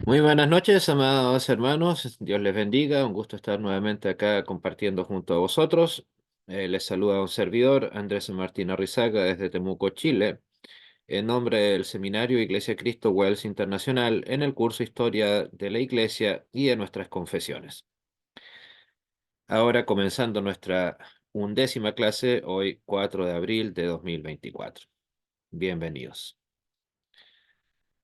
Muy buenas noches, amados hermanos. Dios les bendiga. Un gusto estar nuevamente acá compartiendo junto a vosotros. Les saluda un servidor, Andrés Martín Arrizaga, desde Temuco, Chile, en nombre del Seminario Iglesia Cristo Wells Internacional, en el curso Historia de la Iglesia y de nuestras confesiones. Ahora comenzando nuestra 11ª clase, hoy 4 de abril de 2024. Bienvenidos.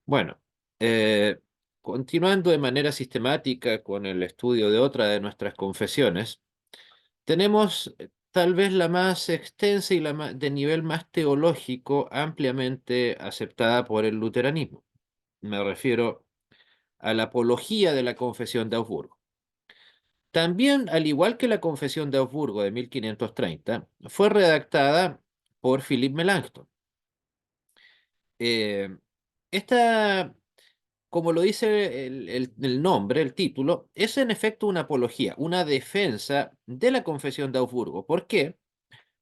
Bueno, eh, continuando de manera sistemática con el estudio de otra de nuestras confesiones, tenemos tal vez la más extensa y de nivel más teológico ampliamente aceptada por el luteranismo. Me refiero a la apología de la Confesión de Augsburgo. También, al igual que la Confesión de Augsburgo de 1530, fue redactada por Philippe Melanchthon. Eh, esta Como lo dice el nombre, el título, es en efecto una apología, una defensa de la Confesión de Augsburgo. ¿Por qué?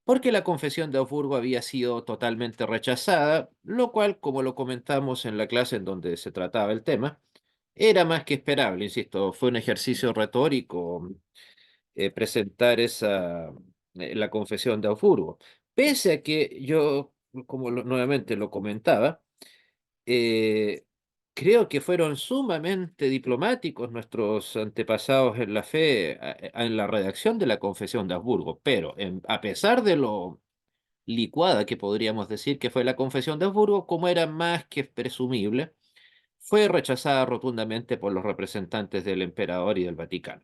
Porque la Confesión de Augsburgo había sido totalmente rechazada, lo cual, como lo comentamos en la clase en donde se trataba el tema, era más que esperable, insisto, fue un ejercicio retórico presentar la Confesión de Augsburgo. Pese a que yo, como nuevamente lo comentaba, eh, creo que fueron sumamente diplomáticos nuestros antepasados en la fe, en la redacción de la Confesión de Habsburgo, pero a pesar de lo licuada que podríamos decir que fue la Confesión de Habsburgo, como era más que presumible, fue rechazada rotundamente por los representantes del emperador y del Vaticano.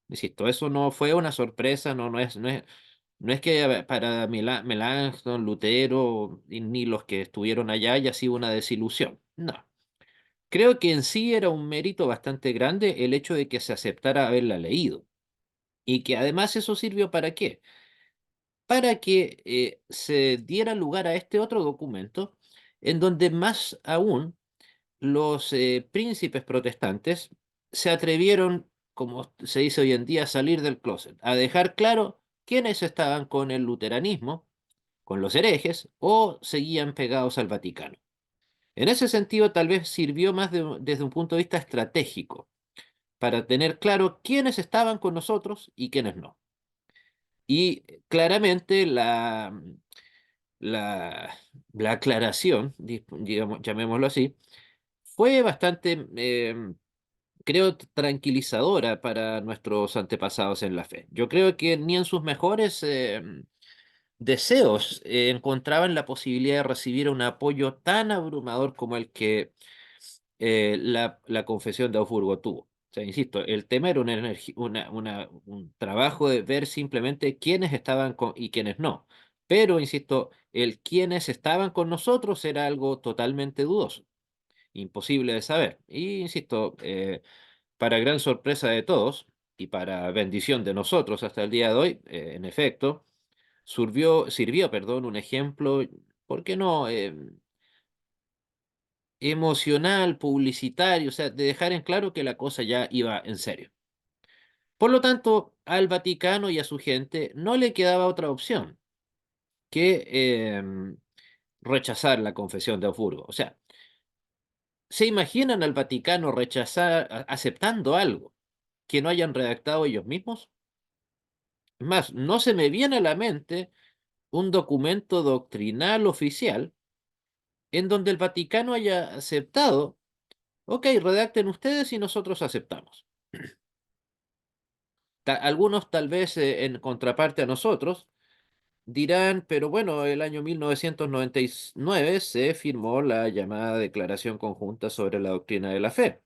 Insisto, eso no fue una sorpresa, no es que para Melanchthon, Lutero, ni los que estuvieron allá haya sido una desilusión. No. Creo que en sí era un mérito bastante grande el hecho de que se aceptara haberla leído y que además eso sirvió para qué? Para que se diera lugar a este otro documento en donde más aún los príncipes protestantes se atrevieron, como se dice hoy en día, a salir del closet, a dejar claro quiénes estaban con el luteranismo, con los herejes o seguían pegados al Vaticano. En ese sentido, tal vez sirvió más desde un punto de vista estratégico, para tener claro quiénes estaban con nosotros y quiénes no. Y claramente la, la aclaración, digamos, llamémoslo así, fue bastante, creo, tranquilizadora para nuestros antepasados en la fe. Yo creo que ni en sus mejores deseos encontraban la posibilidad de recibir un apoyo tan abrumador como el que la confesión de Augsburgo tuvo. O sea, insisto, el tema era un trabajo de ver simplemente quiénes estaban y quiénes no. Pero, insisto, el quiénes estaban con nosotros era algo totalmente dudoso, imposible de saber. Y, insisto, para gran sorpresa de todos y para bendición de nosotros hasta el día de hoy, en efecto, sirvió, un ejemplo, ¿por qué no? Emocional, publicitario, o sea, de dejar en claro que la cosa ya iba en serio. Por lo tanto, al Vaticano y a su gente no le quedaba otra opción que rechazar la confesión de Augsburgo. O sea, ¿se imaginan al Vaticano aceptando algo que no hayan redactado ellos mismos? Es más, no se me viene a la mente un documento doctrinal oficial en donde el Vaticano haya aceptado, ok, redacten ustedes y nosotros aceptamos. Algunos tal vez en contraparte a nosotros dirán, pero bueno, el año 1999 se firmó la llamada Declaración Conjunta sobre la Doctrina de la Fe,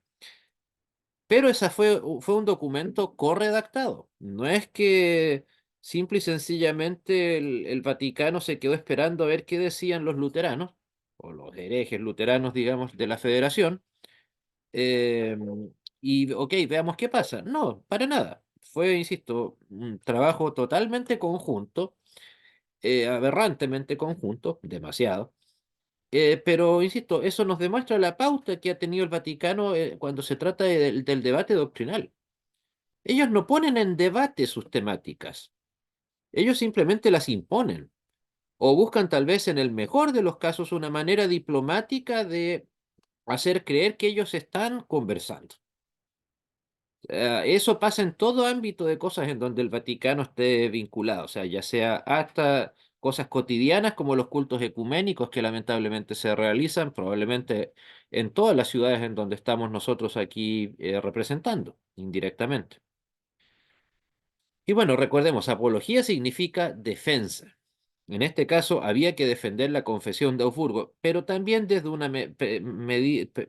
pero esa fue un documento corredactado. No es que simple y sencillamente el Vaticano se quedó esperando a ver qué decían los luteranos, o los herejes luteranos, digamos, de la Federación, eh, y, ok, veamos qué pasa. No, para nada. Fue, insisto, un trabajo totalmente conjunto, aberrantemente conjunto, demasiado. Pero, insisto, eso nos demuestra la pauta que ha tenido el Vaticano cuando se trata del debate doctrinal. Ellos no ponen en debate sus temáticas, ellos simplemente las imponen o buscan tal vez en el mejor de los casos una manera diplomática de hacer creer que ellos están conversando. Eso pasa en todo ámbito de cosas en donde el Vaticano esté vinculado, o sea, ya sea hasta cosas cotidianas como los cultos ecuménicos que lamentablemente se realizan probablemente en todas las ciudades en donde estamos nosotros aquí representando indirectamente. Y bueno, recordemos, apología significa defensa. En este caso, había que defender la confesión de Augsburgo, pero también desde una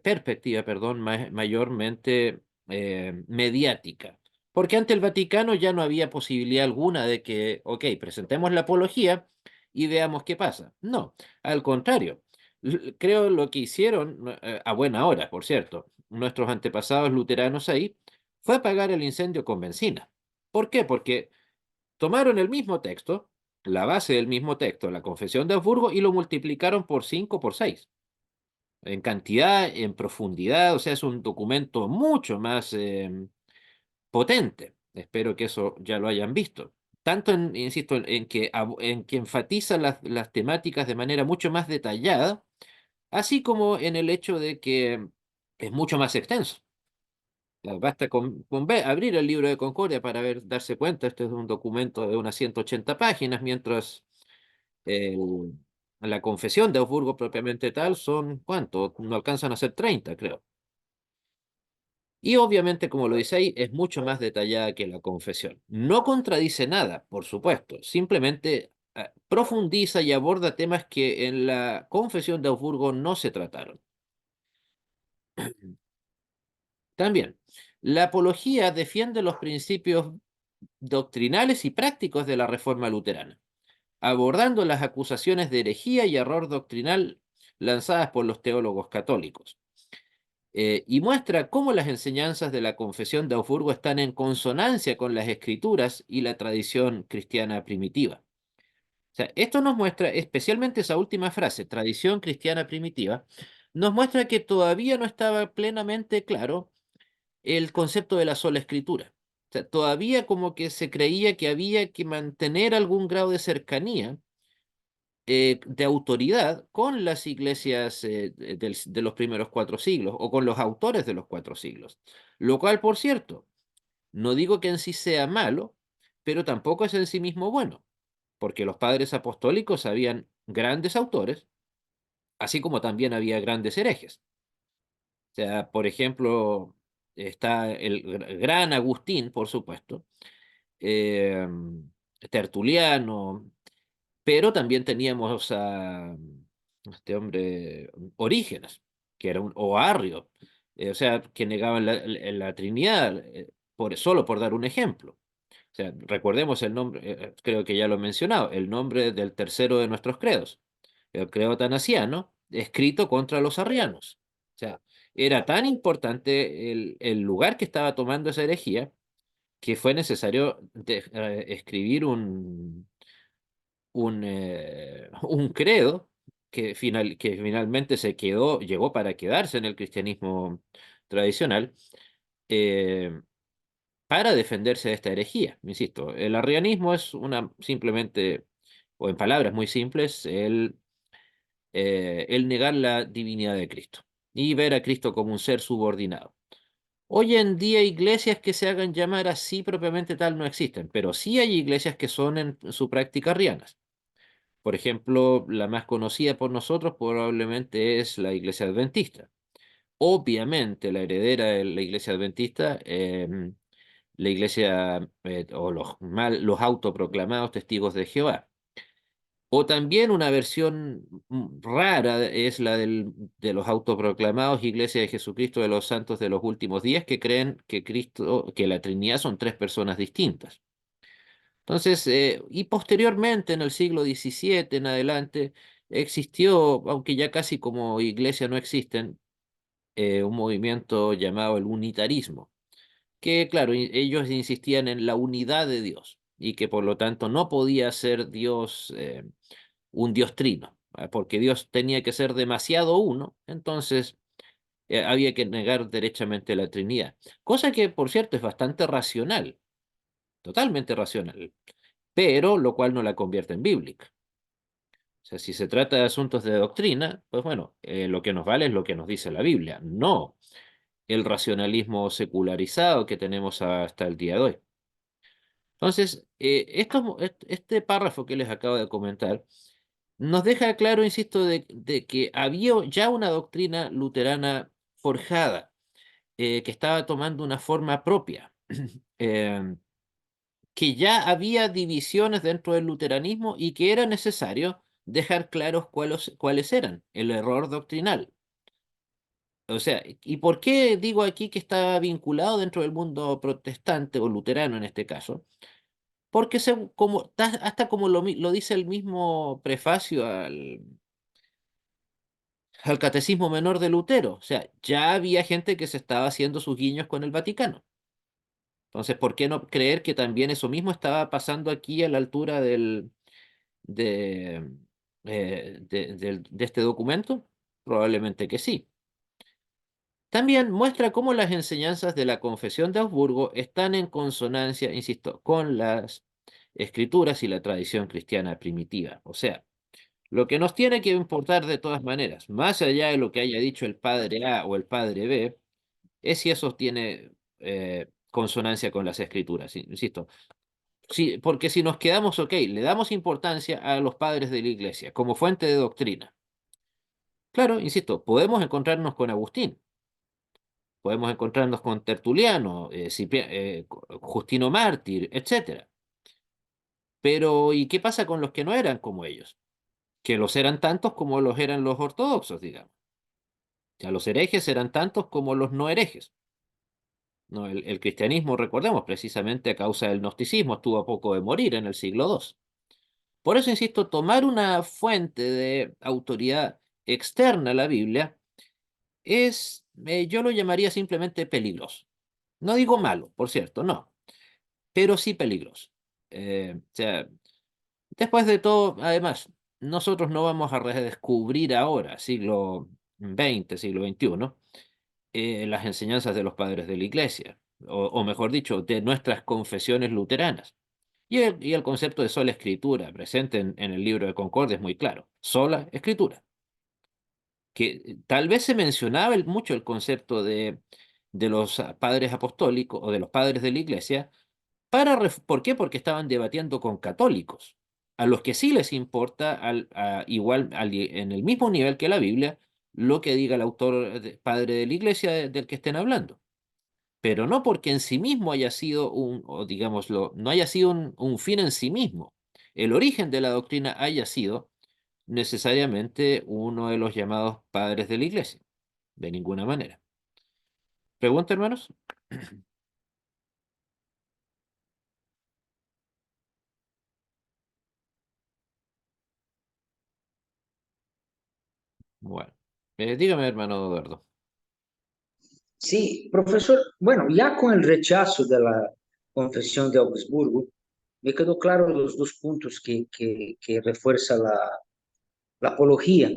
perspectiva, perdón, mayormente mediática. Porque ante el Vaticano ya no había posibilidad alguna de que, ok, presentemos la apología y veamos qué pasa. No, al contrario. Creo lo que hicieron, a buena hora, por cierto, nuestros antepasados luteranos ahí, fue apagar el incendio con benzina. ¿Por qué? Porque tomaron el mismo texto, la base del mismo texto, la Confesión de Augsburgo, y lo multiplicaron por 5 por 6 en cantidad, en profundidad, o sea, es un documento mucho más potente. Espero que eso ya lo hayan visto. Tanto, insisto, en que enfatiza las temáticas de manera mucho más detallada, así como en el hecho de que es mucho más extenso. Basta abrir el libro de Concordia para darse cuenta, este es un documento de unas 180 páginas, mientras el- la confesión de Augsburgo propiamente tal son, ¿cuánto? No alcanzan a ser 30, creo. Y obviamente, como lo dice ahí, es mucho más detallada que la confesión. No contradice nada, por supuesto, simplemente profundiza y aborda temas que en la confesión de Augsburgo no se trataron. También, la apología defiende los principios doctrinales y prácticos de la Reforma luterana, abordando las acusaciones de herejía y error doctrinal lanzadas por los teólogos católicos, y muestra cómo las enseñanzas de la Confesión de Augsburgo están en consonancia con las escrituras y la tradición cristiana primitiva. O sea, esto nos muestra, especialmente esa última frase, tradición cristiana primitiva, nos muestra que todavía no estaba plenamente claro el concepto de la sola escritura. O sea, todavía como que se creía que había que mantener algún grado de cercanía, de autoridad con las iglesias de los primeros 4 siglos o con los autores de los 4 siglos. Lo cual, por cierto, no digo que en sí sea malo, pero tampoco es en sí mismo bueno, porque los padres apostólicos habían grandes autores, así como también había grandes herejes. O sea, por ejemplo, está el gran Agustín, por supuesto, eh, Tertuliano, pero también teníamos a este hombre Orígenes, que era o Arrio, o sea, que negaban la Trinidad, solo por dar un ejemplo. O sea, recordemos el nombre, creo que ya lo he mencionado, el nombre del tercero de nuestros credos, el credo atanasiano, escrito contra los arrianos. O sea, era tan importante el lugar que estaba tomando esa herejía que fue necesario escribir un credo que finalmente llegó para quedarse en el cristianismo tradicional, eh, para defenderse de esta herejía. Insisto, el arrianismo es simplemente, o en palabras muy simples, el negar la divinidad de Cristo y ver a Cristo como un ser subordinado. Hoy en día iglesias que se hagan llamar así propiamente tal no existen, pero sí hay iglesias que son en su práctica arrianas. Por ejemplo, la más conocida por nosotros probablemente es la iglesia adventista. Obviamente, la heredera de la iglesia adventista, la iglesia o los autoproclamados testigos de Jehová. O también una versión rara es la de los autoproclamados Iglesia de Jesucristo de los Santos de los Últimos Días, que creen que Cristo, que la Trinidad son 3 personas distintas. Entonces, y posteriormente, en el siglo XVII en adelante, existió, aunque ya casi como iglesia no existen, un movimiento llamado el unitarismo, que claro, ellos insistían en la unidad de Dios y que por lo tanto no podía ser Dios, un Dios trino, porque Dios tenía que ser demasiado uno, entonces había que negar derechamente la Trinidad, cosa que por cierto es bastante racional, totalmente racional, pero lo cual no la convierte en bíblica. O sea, si se trata de asuntos de doctrina, pues bueno, lo que nos vale es lo que nos dice la Biblia, no el racionalismo secularizado que tenemos hasta el día de hoy. Entonces, este párrafo que les acabo de comentar nos deja claro, insisto, de que había ya una doctrina luterana forjada, que estaba tomando una forma propia, eh, que ya había divisiones dentro del luteranismo y que era necesario dejar claros cuáles eran el error doctrinal. O sea, ¿y por qué digo aquí que está vinculado dentro del mundo protestante o luterano en este caso? Porque hasta como lo dice el mismo prefacio al Catecismo Menor de Lutero, o sea, ya había gente que se estaba haciendo sus guiños con el Vaticano. Entonces, ¿por qué no creer que también eso mismo estaba pasando aquí a la altura de, de este documento? Probablemente que sí. También muestra cómo las enseñanzas de la Confesión de Augsburgo están en consonancia, insisto, con las escrituras y la tradición cristiana primitiva. O sea, lo que nos tiene que importar de todas maneras, más allá de lo que haya dicho el padre A o el padre B, es si eso tiene consonancia con las escrituras. Insisto, sí, porque si nos quedamos, ok, le damos importancia a los padres de la iglesia como fuente de doctrina. Claro, insisto, podemos encontrarnos con Agustín, podemos encontrarnos con Tertuliano, Justino Mártir, etcétera. Pero, ¿y qué pasa con los que no eran como ellos? Que los eran tantos como los eran los ortodoxos, digamos. O sea, los herejes eran tantos como los no herejes. ¿No? El cristianismo, recordemos, precisamente a causa del gnosticismo, estuvo a poco de morir en el siglo II. Por eso insisto, tomar una fuente de autoridad externa a la Biblia yo lo llamaría simplemente peligroso. No digo malo, por cierto, no, pero sí peligroso. O sea, después de todo, además, nosotros no vamos a redescubrir ahora, siglo XX, siglo XXI, las enseñanzas de los padres de la Iglesia, o mejor dicho, de nuestras confesiones luteranas. Y el concepto de sola escritura, presente en el libro de Concordia, es muy claro. Sola escritura. Que tal vez se mencionaba mucho el concepto de los padres apostólicos o de los padres de la Iglesia. ¿Por qué? Porque estaban debatiendo con católicos, a los que sí les importa, igual, en el mismo nivel que la Biblia, lo que diga el autor, padre de la Iglesia del que estén hablando. Pero no porque en sí mismo haya sido o digámoslo, no haya sido un fin en sí mismo. El origen de la doctrina haya sido necesariamente uno de los llamados padres de la iglesia. De ninguna manera. ¿Pregunta, hermanos? Bueno. Dígame, hermano Eduardo. Sí, profesor, bueno, ya con el rechazo de la Confesión de Augsburgo, me quedó claro los dos puntos que refuerza la apología,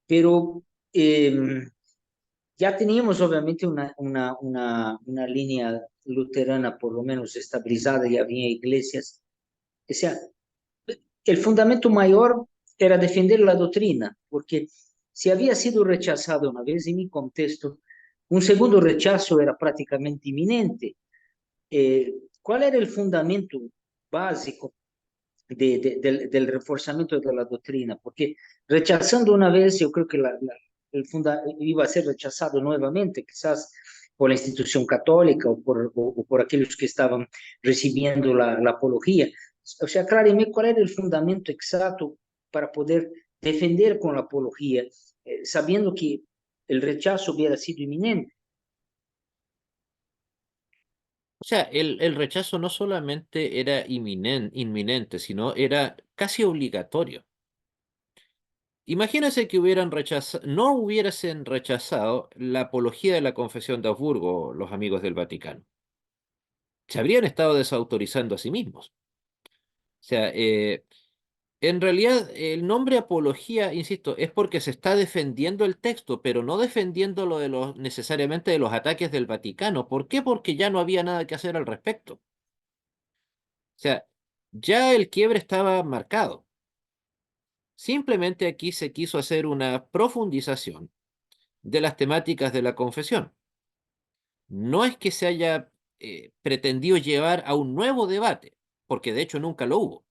pero ya teníamos obviamente una línea luterana por lo menos estabilizada, ya había iglesias. O sea, el fundamento mayor era defender la doctrina, porque si había sido rechazado una vez en mi contexto, un segundo rechazo era prácticamente inminente. ¿Cuál era el fundamento básico del reforzamiento de la doctrina? Porque rechazando una vez, yo creo que iba a ser rechazado nuevamente, quizás por la institución católica o por aquellos que estaban recibiendo la apología. O sea, acláreme cuál era el fundamento exacto para poder defender con la apología, sabiendo que el rechazo hubiera sido inminente. O sea, el rechazo no solamente era inminente, sino era casi obligatorio. Imagínense que no hubiesen rechazado la apología de la Confesión de Augsburgo los amigos del Vaticano. Se habrían estado desautorizando a sí mismos. O sea, en realidad el nombre apología, insisto, es porque se está defendiendo el texto, pero no defendiéndolo necesariamente de los ataques del Vaticano. ¿Por qué? Porque ya no había nada que hacer al respecto. O sea, ya el quiebre estaba marcado. O Simplemente aquí se quiso hacer una profundización de las temáticas de la confesión. No es que se haya pretendido llevar a un nuevo debate, porque de hecho nunca lo hubo. O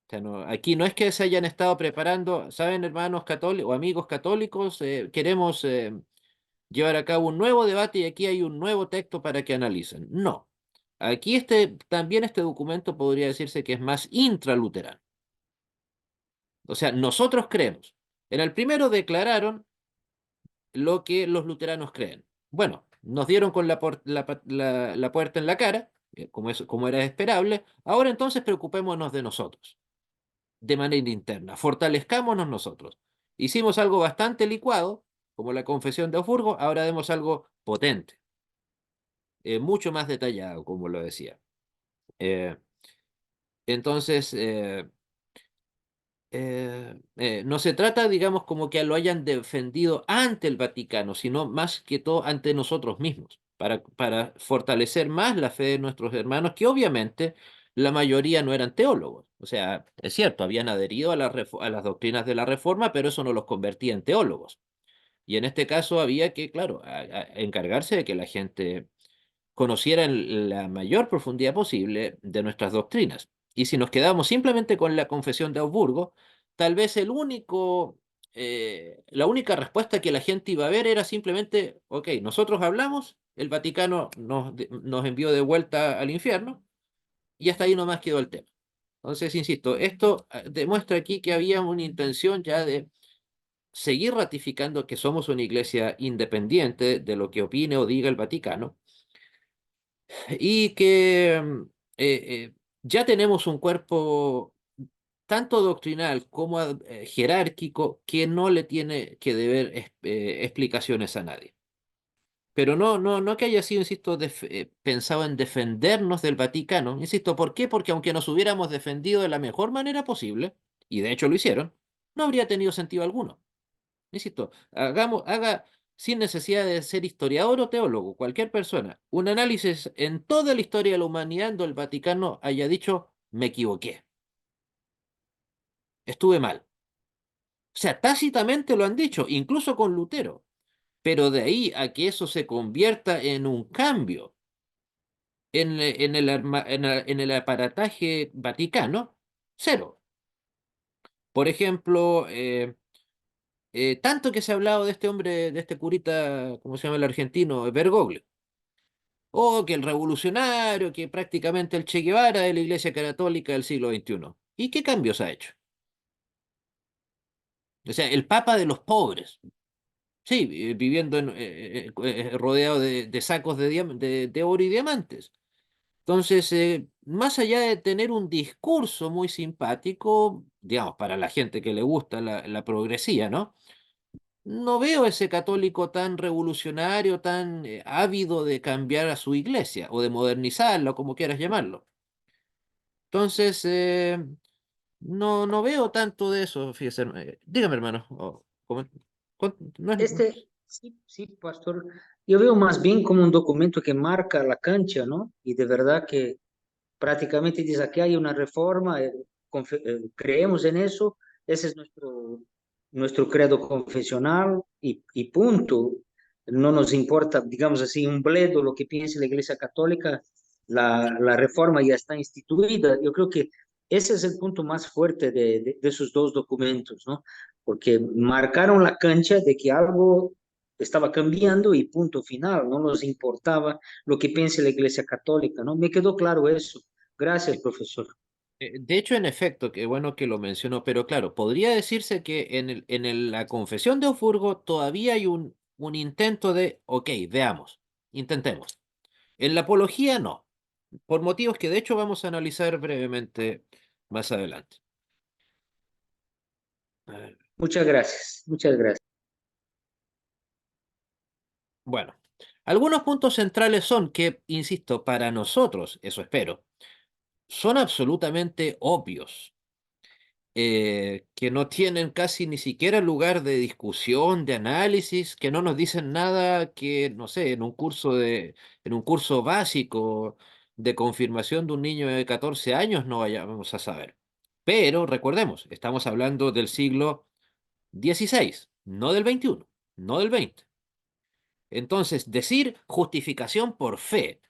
sea, aquí no es que se hayan estado preparando, ¿saben, hermanos católicos o amigos católicos? Queremos llevar a cabo un nuevo debate y aquí hay un nuevo texto para que analicen. No. Aquí también este documento podría decirse que es más intraluterano. O sea, nosotros creemos. En el primero declararon lo que los luteranos creen. Bueno, nos dieron con la puerta en la cara, como era esperable. Ahora entonces preocupémonos de nosotros, de manera interna. Fortalezcámonos nosotros. Hicimos algo bastante licuado, como la confesión de Augsburgo, ahora demos algo potente, mucho más detallado, como lo decía. Eh, entonces, no se trata, digamos, como que lo hayan defendido ante el Vaticano, sino más que todo ante nosotros mismos, para fortalecer más la fe de nuestros hermanos, que obviamente la mayoría no eran teólogos. O sea, es cierto, habían adherido a las doctrinas de la Reforma, pero eso no los convertía en teólogos. Y en este caso había que, claro, encargarse de que la gente conociera en la mayor profundidad posible de nuestras doctrinas. Y si nos quedamos simplemente con la confesión de Augsburgo, tal vez la única respuesta que la gente iba a ver era simplemente, ok, nosotros hablamos, el Vaticano nos envió de vuelta al infierno y hasta ahí nomás quedó el tema. Entonces, insisto, esto demuestra aquí que había una intención ya de seguir ratificando que somos una iglesia independiente de lo que opine o diga el Vaticano y que ya tenemos un cuerpo tanto doctrinal como jerárquico que no le tiene que deber explicaciones a nadie. Pero no que haya sido, insisto, pensado en defendernos del Vaticano. Insisto, ¿por qué? Porque aunque nos hubiéramos defendido de la mejor manera posible, y de hecho lo hicieron, no habría tenido sentido alguno. Insisto, haga sin necesidad de ser historiador o teólogo, cualquier persona, un análisis en toda la historia de la humanidad donde el Vaticano haya dicho, me equivoqué, estuve mal. O sea, tácitamente lo han dicho, incluso con Lutero, pero de ahí a que eso se convierta en un cambio en el aparataje vaticano, cero. Por ejemplo, tanto que se ha hablado de este hombre, de este curita, ¿cómo se llama el argentino? Bergoglio. O que el revolucionario, que prácticamente el Che Guevara de la Iglesia Católica del siglo XXI. ¿Y qué cambios ha hecho? O sea, el Papa de los pobres. Sí, viviendo rodeado de sacos de oro y diamantes. Entonces, más allá de tener un discurso muy simpático, digamos, para la gente que le gusta la progresía, ¿no? No veo ese católico tan revolucionario, tan ávido de cambiar a su iglesia o de modernizarla, o como quieras llamarlo. Entonces, no veo tanto de eso, fíjese. Dígame, hermano. No es- Sí, sí, pastor. Yo veo más bien como un documento que marca la cancha, ¿no? Y de verdad que prácticamente dice aquí hay una reforma, creemos en eso, ese es nuestro credo confesional y punto. No nos importa, digamos así, un bledo lo que piense la Iglesia Católica, la reforma ya está instituida. Yo creo que ese es el punto más fuerte de esos dos documentos, ¿no? Porque marcaron la cancha de que algo estaba cambiando y punto final, no nos importaba lo que piense la Iglesia Católica, ¿no? Me quedó claro eso. Gracias, profesor. de hecho, en efecto, qué bueno que lo mencionó, pero claro, podría decirse que la confesión de Augsburgo todavía hay un intento de, ok, veamos, intentemos. En la apología no, por motivos que de hecho vamos a analizar brevemente más adelante. A ver, Muchas gracias, muchas gracias. bueno, algunos puntos centrales son que, insisto, para nosotros, eso espero, son absolutamente obvios, que no tienen casi ni siquiera lugar de discusión, de análisis, que no nos dicen nada que, no sé, en un curso básico de confirmación de un niño de 14 años no vayamos a saber. Pero recordemos, estamos hablando del siglo XVI, no del XXI, no del XX. Entonces, decir justificación por fe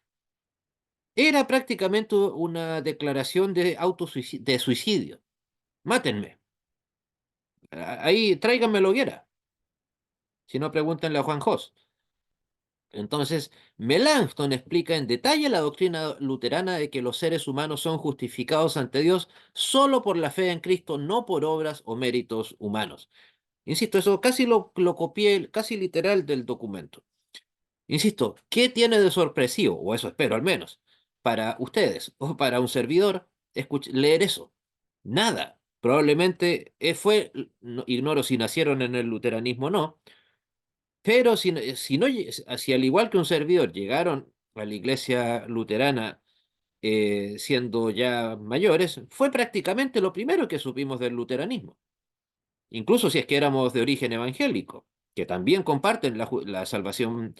era prácticamente una declaración de suicidio. Mátenme. Ahí, tráiganme la hoguera. Si no, pregúntenle a Juan Jos. Entonces, Melanchthon explica en detalle la doctrina luterana de que los seres humanos son justificados ante Dios solo por la fe en Cristo, no por obras o méritos humanos. Insisto, eso casi lo copié, casi literal del documento. Insisto, ¿qué tiene de sorpresivo, o eso espero al menos, para ustedes o para un servidor leer eso? Nada. Probablemente ignoro si nacieron en el luteranismo o no, pero si, no, si al igual que un servidor llegaron a la iglesia luterana siendo ya mayores, fue prácticamente lo primero que supimos del luteranismo. Incluso si es que éramos de origen evangélico, que también comparten la salvación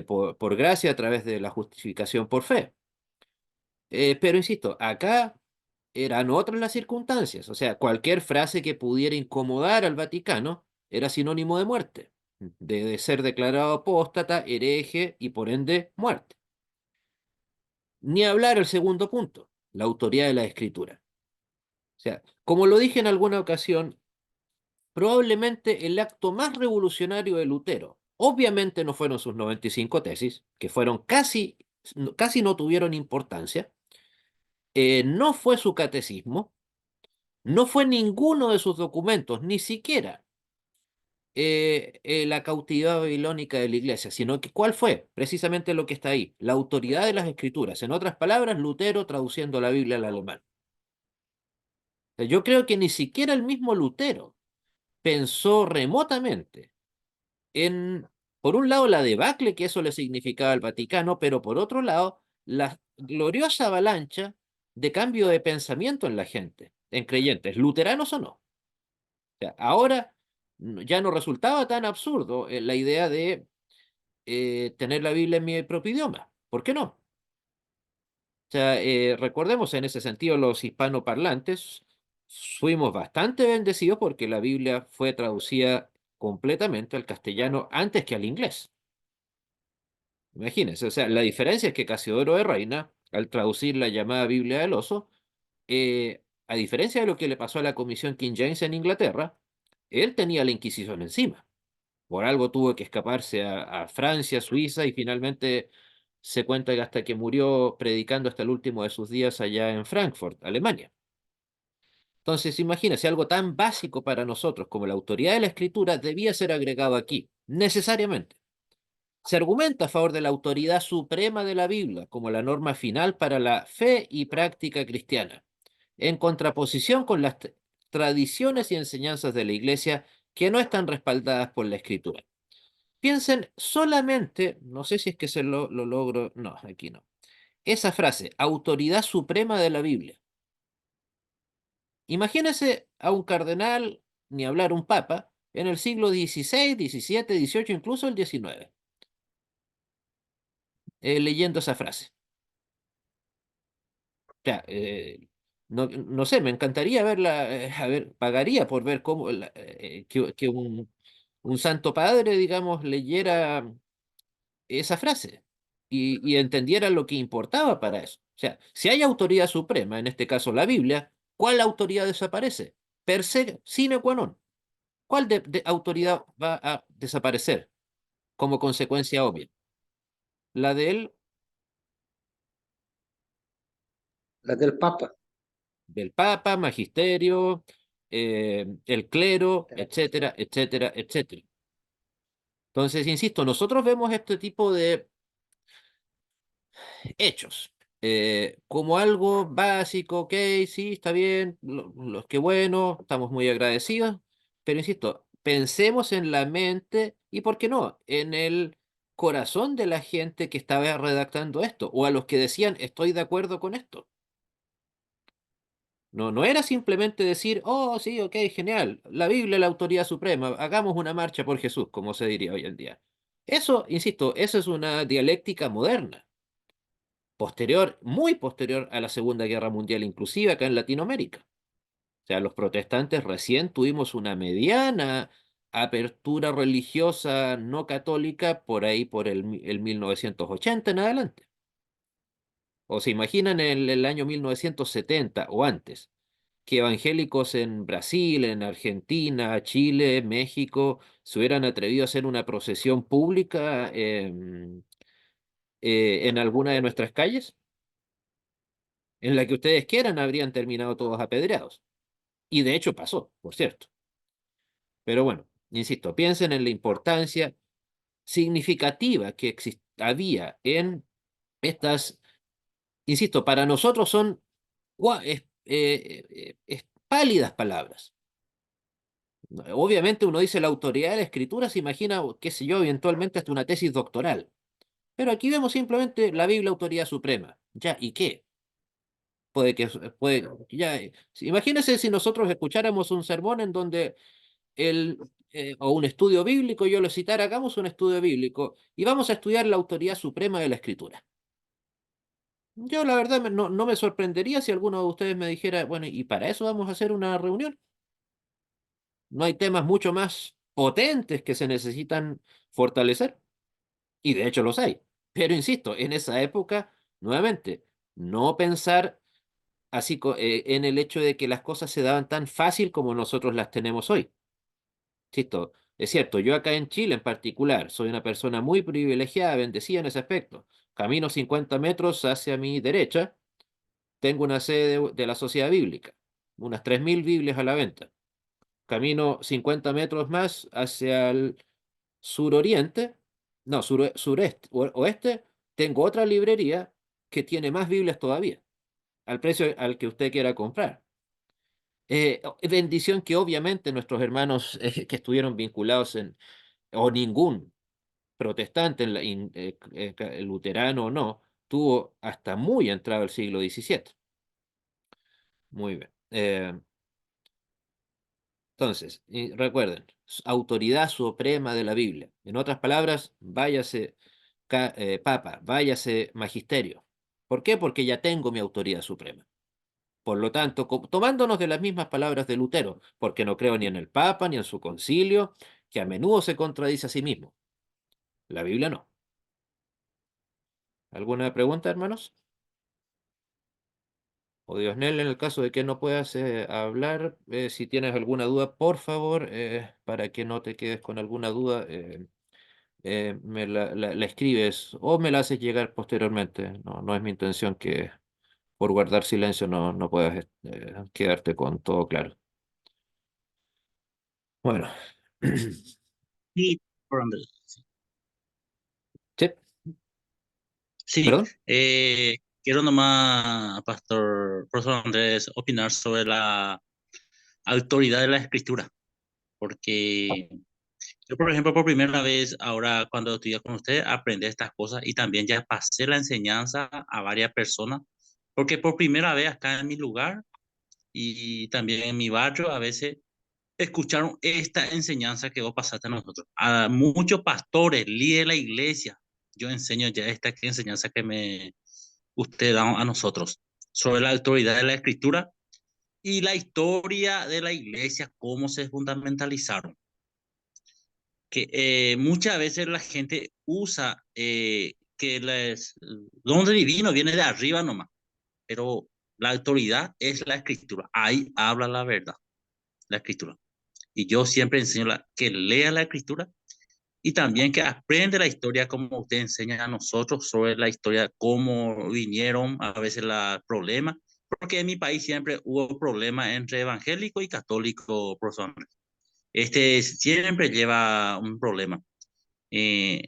por gracia a través de la justificación por fe. Pero insisto, acá eran otras las circunstancias, o sea, cualquier frase que pudiera incomodar al Vaticano era sinónimo de muerte, de ser declarado apóstata, hereje y por ende muerte. Ni hablar el segundo punto, la autoridad de la Escritura. O sea, como lo dije en alguna ocasión, probablemente el acto más revolucionario de Lutero, obviamente no fueron sus 95 tesis, que fueron casi no tuvieron importancia, no fue su catecismo, no fue ninguno de sus documentos, ni siquiera la cautividad babilónica de la iglesia, sino que ¿cuál fue? Precisamente lo que está ahí, la autoridad de las escrituras. En otras palabras, Lutero traduciendo la Biblia al alemán. Yo creo que ni siquiera el mismo Lutero pensó remotamente en, por un lado, la debacle que eso le significaba al Vaticano, pero por otro lado, la gloriosa avalancha de cambio de pensamiento en la gente, en creyentes, luteranos o no. O sea, ahora ya no resultaba tan absurdo la idea de tener la Biblia en mi propio idioma. ¿Por qué no? O sea, recordemos en ese sentido, los hispanoparlantes fuimos bastante bendecidos porque la Biblia fue traducida completamente al castellano antes que al inglés. Imagínense, o sea, la diferencia es que Casiodoro de Reina, al traducir la llamada Biblia del Oso, a diferencia de lo que le pasó a la Comisión King James en Inglaterra, él tenía la Inquisición encima. Por algo tuvo que escaparse a Francia, Suiza y finalmente se cuenta que hasta que murió predicando hasta el último de sus días allá en Frankfurt, Alemania. Entonces, imagínense, algo tan básico para nosotros como la autoridad de la escritura debía ser agregado aquí, necesariamente. Se argumenta a favor de la autoridad suprema de la Biblia como la norma final para la fe y práctica cristiana, en contraposición con las tradiciones y enseñanzas de la Iglesia que no están respaldadas por la Escritura. Piensen solamente, no sé si es que lo logro, no, aquí no. Esa frase, autoridad suprema de la Biblia. Imagínense a un cardenal, ni hablar un papa, en el siglo XVI, XVII, XVIII, incluso el XIX, leyendo esa frase. Sea, no sé, me encantaría verla, a ver, pagaría por ver cómo que un santo padre, digamos, leyera esa frase y entendiera lo que importaba para eso. O sea, si hay autoridad suprema, en este caso la Biblia, ¿cuál autoridad desaparece? Per se sine qua non. ¿Cuál de autoridad va a desaparecer como consecuencia obvia? La La del Papa. del Papa, magisterio, el clero, etcétera, etcétera, etcétera. Entonces, insisto, nosotros vemos este tipo de hechos como algo básico, ok, sí, está bien, qué bueno, estamos muy agradecidos, pero insisto, pensemos en la mente y, ¿por qué no?, en el corazón de la gente que estaba redactando esto, o a los que decían, estoy de acuerdo con esto. No era simplemente decir, oh, sí, ok, genial, la Biblia es la autoridad suprema, hagamos una marcha por Jesús, como se diría hoy en día. Eso, insisto, eso es una dialéctica moderna, posterior, muy posterior a la Segunda Guerra Mundial, inclusive acá en Latinoamérica. sea, los protestantes recién tuvimos una mediana apertura religiosa no católica por ahí por el 1980 en adelante. O se imaginan el año 1970 o antes, que evangélicos en Brasil, en Argentina, Chile, México, se hubieran atrevido a hacer una procesión pública en alguna de nuestras calles, en la que ustedes quieran, habrían terminado todos apedreados. Y de hecho pasó, por cierto. Pero bueno, insisto, piensen en la importancia significativa que había en estas, insisto, para nosotros son pálidas palabras. Obviamente uno dice la autoridad de la escritura, se imagina, qué sé yo, eventualmente hasta una tesis doctoral. Pero aquí vemos simplemente la Biblia, autoridad suprema. Ya, ¿y qué? Ya, imagínense si nosotros escucháramos un sermón en donde o un estudio bíblico, yo lo citara, hagamos un estudio bíblico y vamos a estudiar la autoridad suprema de la escritura. Yo la verdad no me sorprendería si alguno de ustedes me dijera, bueno, y para eso vamos a hacer una reunión. No hay temas mucho más potentes que se necesitan fortalecer, y de hecho los hay. Pero insisto, en esa época, nuevamente, no pensar en el hecho de que las cosas se daban tan fácil como nosotros las tenemos hoy. Insisto, es cierto, yo acá en Chile en particular soy una persona muy privilegiada, bendecida en ese aspecto. Camino 50 metros hacia mi derecha, tengo una sede de la Sociedad Bíblica, unas 3.000 Biblias a la venta. Camino 50 metros más hacia el suroriente, no, sureste, oeste, tengo otra librería que tiene más Biblias todavía, al precio al que usted quiera comprar. Bendición que obviamente nuestros hermanos que estuvieron vinculados o ningún protestante, luterano o no, tuvo hasta muy entrado el siglo XVII. Muy bien. Entonces, y recuerden, autoridad suprema de la Biblia. En otras palabras, váyase Papa, váyase Magisterio. ¿Por qué? Porque ya tengo mi autoridad suprema. Por lo tanto, tomándonos de las mismas palabras de Lutero, porque no creo ni en el Papa ni en su concilio, que a menudo se contradice a sí mismo. La Biblia no. ¿Alguna pregunta, hermanos? O Diosnel, en el caso de que no puedas hablar, si tienes alguna duda, por favor, para que no te quedes con alguna duda, me la escribes o me la haces llegar posteriormente. No, no es mi intención que por guardar silencio no puedas quedarte con todo claro. Bueno, Sí, por Andrés. sí, Sí, perdón. quiero nomás, Profesor Andrés, opinar sobre la autoridad de la escritura, porque yo, por ejemplo, por primera vez, ahora cuando estudié con usted, aprendí estas cosas y también ya pasé la enseñanza a varias personas, porque por primera vez acá en mi lugar y también en mi barrio, a veces escucharon esta enseñanza que vos pasaste a nosotros. A muchos pastores, líderes de la iglesia, yo enseño ya esta enseñanza que usted da a nosotros sobre la autoridad de la escritura y la historia de la iglesia, cómo se fundamentalizaron. Que muchas veces la gente usa que el don divino viene de arriba nomás, pero la autoridad es la escritura. Ahí habla la verdad, la escritura. Y yo siempre enseño que lea la escritura y también que aprende la historia como usted enseña a nosotros sobre la historia, cómo vinieron a veces los problemas, porque en mi país siempre hubo problemas entre evangélico y católico, profesor. Este siempre lleva un problema. Eh,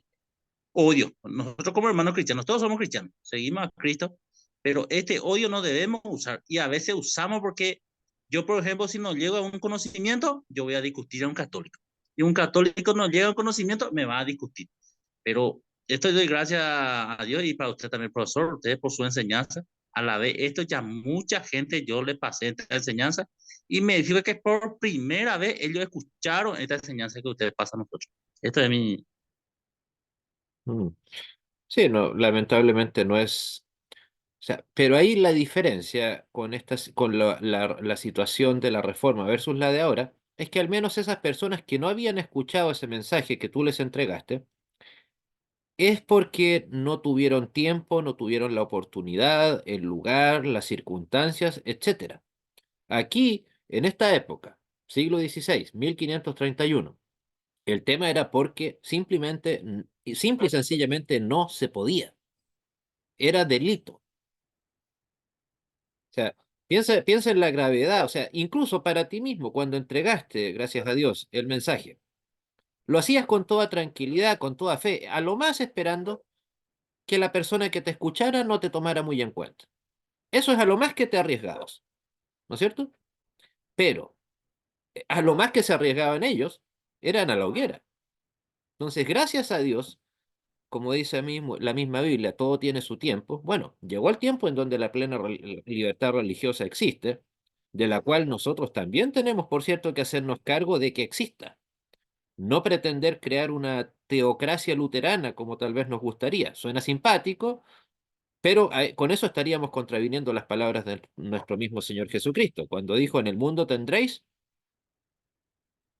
Odio. Nosotros como hermanos cristianos, todos somos cristianos, seguimos a Cristo, pero este odio no debemos usar y a veces usamos porque yo, por ejemplo, si no llego a un conocimiento, yo voy a discutir a un católico. Y un católico no llega a un conocimiento, me va a discutir. Pero esto doy gracias a Dios y para usted también, profesor, usted por su enseñanza. A la vez, esto ya mucha gente yo le pasé esta enseñanza y me dijo que por primera vez ellos escucharon esta enseñanza que usted pasa a nosotros. Esto es mi... Mm. Sí, no, lamentablemente no es. O sea, pero ahí la diferencia con con la situación de la reforma versus la de ahora es que al menos esas personas que no habían escuchado ese mensaje que tú les entregaste, es porque no tuvieron tiempo, no tuvieron la oportunidad, el lugar, las circunstancias, etcétera. Aquí, en esta época, siglo XVI, 1531, el tema era porque simplemente, simple y sencillamente no se podía. Era delito. O sea, piensa en la gravedad. O sea, incluso para ti mismo, cuando entregaste, gracias a Dios, el mensaje, lo hacías con toda tranquilidad, con toda fe, a lo más esperando que la persona que te escuchara no te tomara muy en cuenta. Eso es a lo más que te arriesgabas, ¿no es cierto? Pero a lo más que se arriesgaban ellos, eran a la hoguera. Entonces, gracias a Dios, como dice la misma Biblia, todo tiene su tiempo. Bueno, llegó el tiempo en donde la plena libertad religiosa existe, de la cual nosotros también tenemos, por cierto, que hacernos cargo de que exista. No pretender crear una teocracia luterana como tal vez nos gustaría. Suena simpático, pero con eso estaríamos contraviniendo las palabras de nuestro mismo Señor Jesucristo, cuando dijo, en el mundo tendréis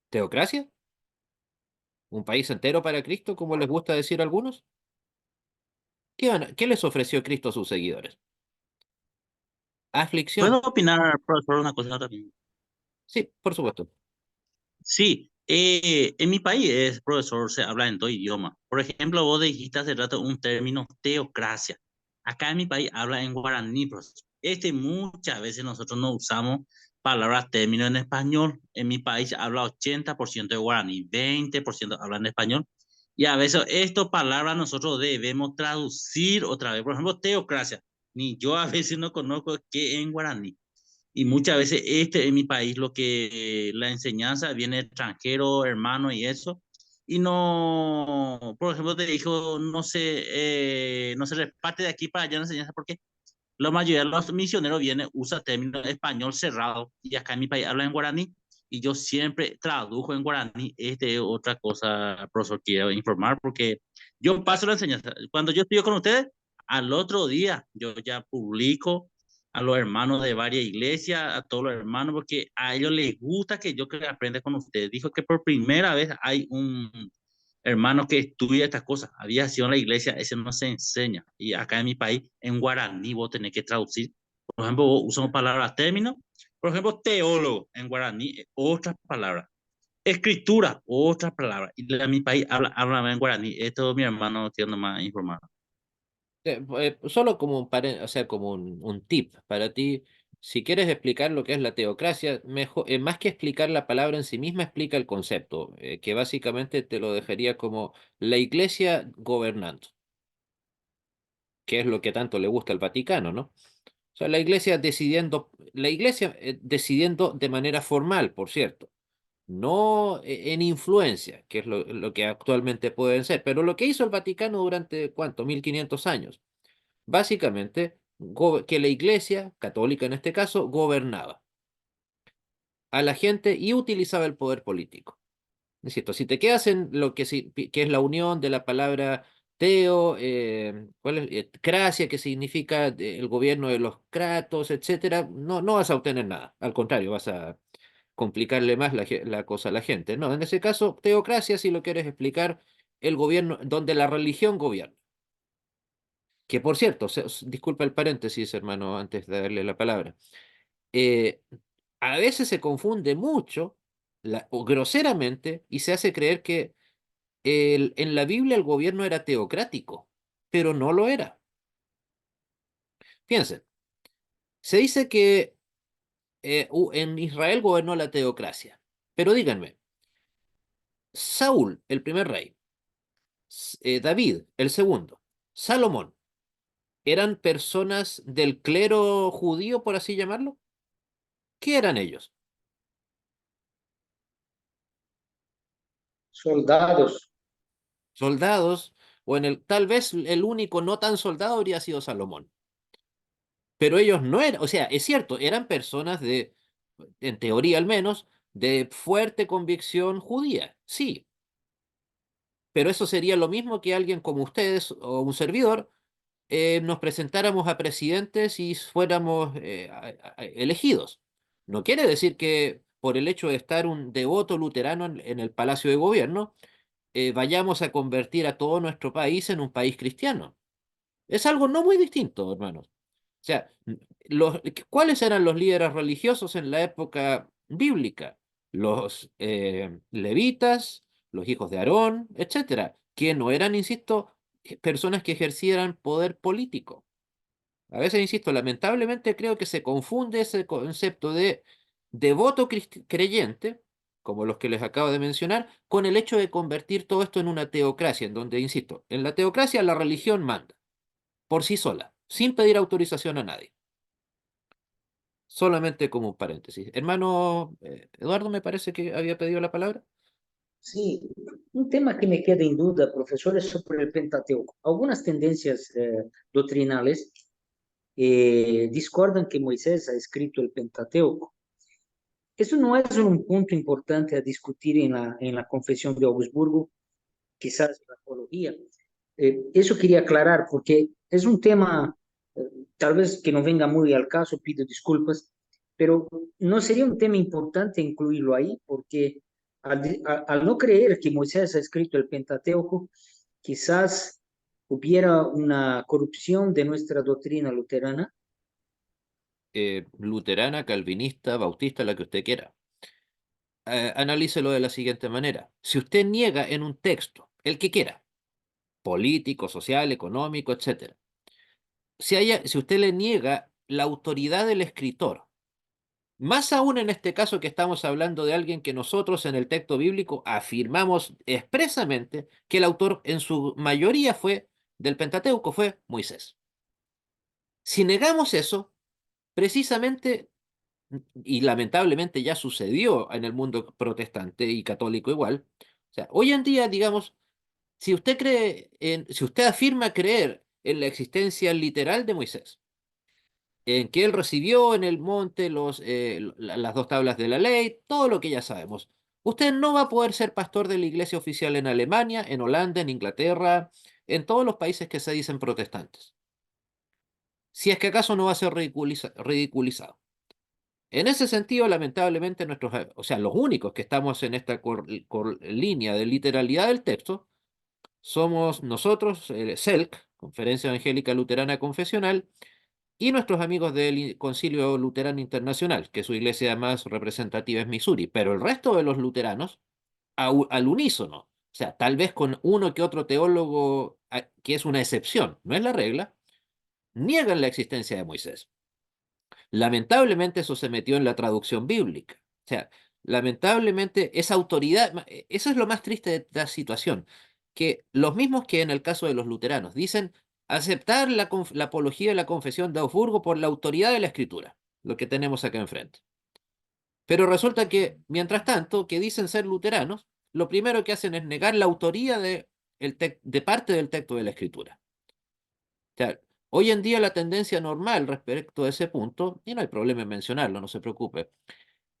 teocracia, un país entero para Cristo, como les gusta decir a algunos. ¿Qué les ofreció Cristo a sus seguidores? ¿Puedo Aflicción. opinar, profesor, una cosa también? Sí, por supuesto. Sí, en mi país es profesor, se habla en todo idioma. Por ejemplo, vos dijiste hace rato un término teocracia. Acá en mi país habla en guaraní, profesor. Muchas veces nosotros no usamos palabras, términos en español. En mi país habla 80% de guaraní, 20% habla en español. Y a veces estas palabras nosotros debemos traducir otra vez. Por ejemplo, teocracia. Ni yo a veces no conozco qué en guaraní. Y muchas veces en mi país lo que la enseñanza viene de extranjero, hermano y eso. Y no, por ejemplo, te dijo, no se reparte de aquí para allá la enseñanza porque la mayoría de los misioneros vienen, usa términos español cerrado y acá en mi país hablan en guaraní y yo siempre tradujo en guaraní. Es otra cosa, profesor, quiero informar porque yo paso la enseñanza. Cuando yo estudio con ustedes, al otro día yo ya publico a los hermanos de varias iglesias, a todos los hermanos, porque a ellos les gusta que yo que aprenda con ustedes. Dijo que por primera vez hay un hermano que estudia estas cosas. Había sido en la iglesia, ese no se enseña. Y acá en mi país, en guaraní, vos tenés que traducir. Por ejemplo, vos usamos palabras, términos. Por ejemplo, teólogo en guaraní, otras palabras. Escritura, otras palabras. Y en mi país habla en guaraní. Esto mi hermano tiene más informado. Solo como o sea, como un tip para ti, si quieres explicar lo que es la teocracia, mejor, más que explicar la palabra en sí misma, explica el concepto, que básicamente te lo dejaría como la iglesia gobernando, que es lo que tanto le gusta al Vaticano, ¿no? O sea, la iglesia decidiendo de manera formal, por cierto, no en influencia, que es lo que actualmente pueden ser, pero lo que hizo el Vaticano durante, ¿cuánto? 1500 años. Básicamente, que la iglesia, católica en este caso, gobernaba a la gente y utilizaba el poder político. Es cierto, si te quedas en lo que, que es la unión de la palabra teo, ¿cuál es? Cracia, que significa el gobierno de los kratos, etcétera, no vas a obtener nada. Al contrario, vas a complicarle más la cosa a la gente. No, en ese caso, teocracia, si lo quieres explicar, el gobierno, donde la religión gobierna. Que por cierto, disculpa el paréntesis, hermano, antes de darle la palabra. eh, a veces se confunde mucho, o groseramente, y se hace creer que en la Biblia el gobierno era teocrático, pero no lo era. Piensen, se dice que en Israel gobernó la teocracia, pero díganme, Saúl, el primer rey, David, el segundo, Salomón, ¿eran personas del clero judío, por así llamarlo? ¿Qué eran ellos? Soldados. Soldados, o tal vez el único no tan soldado habría sido Salomón. Pero ellos no eran, o sea, es cierto, eran personas en teoría al menos, de fuerte convicción judía, sí, pero eso sería lo mismo que alguien como ustedes o un servidor nos presentáramos a presidentes y fuéramos elegidos. No quiere decir que por el hecho de estar un devoto luterano en el Palacio de Gobierno, vayamos a convertir a todo nuestro país en un país cristiano. Es algo no muy distinto, hermanos. O sea, ¿cuáles eran los líderes religiosos en la época bíblica? Los levitas, los hijos de Aarón, etcétera, que no eran, insisto, personas que ejercieran poder político. A veces, insisto, lamentablemente creo que se confunde ese concepto de devoto creyente, como los que les acabo de mencionar, con el hecho de convertir todo esto en una teocracia, en donde, insisto, en la teocracia la religión manda por sí sola, sin pedir autorización a nadie. Solamente como un paréntesis. Hermano Eduardo, me parece que había pedido la palabra. Sí, un tema que me queda en duda, profesor, es sobre el Pentateuco. Algunas tendencias doctrinales discordan que Moisés ha escrito el Pentateuco. Eso no es un punto importante a discutir en la Confesión de Augsburgo, quizás en la apología. Eso quería aclarar porque es un tema, eh, tal vez que no venga muy al caso, pido disculpas, pero no sería un tema importante incluirlo ahí porque al no creer que Moisés ha escrito el Pentateuco, quizás hubiera una corrupción de nuestra doctrina luterana. Luterana, calvinista, bautista, la que usted quiera. Analícelo de la siguiente manera. Si usted niega en un texto, el que quiera, político, social, económico, etcétera, si usted le niega la autoridad del escritor, más aún en este caso que estamos hablando de alguien que nosotros en el texto bíblico afirmamos expresamente que el autor en su mayoría fue del Pentateuco, fue Moisés. Si negamos eso, precisamente, y lamentablemente ya sucedió en el mundo protestante y católico igual, o sea, hoy en día, digamos, si usted afirma creer en la existencia literal de Moisés, en que él recibió en el monte las dos tablas de la ley, todo lo que ya sabemos. Usted no va a poder ser pastor de la iglesia oficial en Alemania, en Holanda, en Inglaterra, en todos los países que se dicen protestantes. Si es que acaso no va a ser ridiculizado. En ese sentido, lamentablemente, o sea, los únicos que estamos en esta línea de literalidad del texto somos nosotros, el CELC, Conferencia Evangélica Luterana Confesional, y nuestros amigos del Concilio Luterano Internacional, que su iglesia más representativa es Missouri, pero el resto de los luteranos, al unísono, o sea, tal vez con uno que otro teólogo que es una excepción, no es la regla, niegan la existencia de Moisés. Lamentablemente eso se metió en la traducción bíblica. O sea, lamentablemente esa autoridad, eso es lo más triste de la situación, que los mismos que en el caso de los luteranos dicen aceptar la apología de la confesión de Augsburgo por la autoridad de la escritura, lo que tenemos acá enfrente. Pero resulta que, mientras tanto, que dicen ser luteranos, lo primero que hacen es negar la autoría de parte del texto de la escritura. O sea, hoy en día la tendencia normal respecto a ese punto, y no hay problema en mencionarlo, no se preocupe,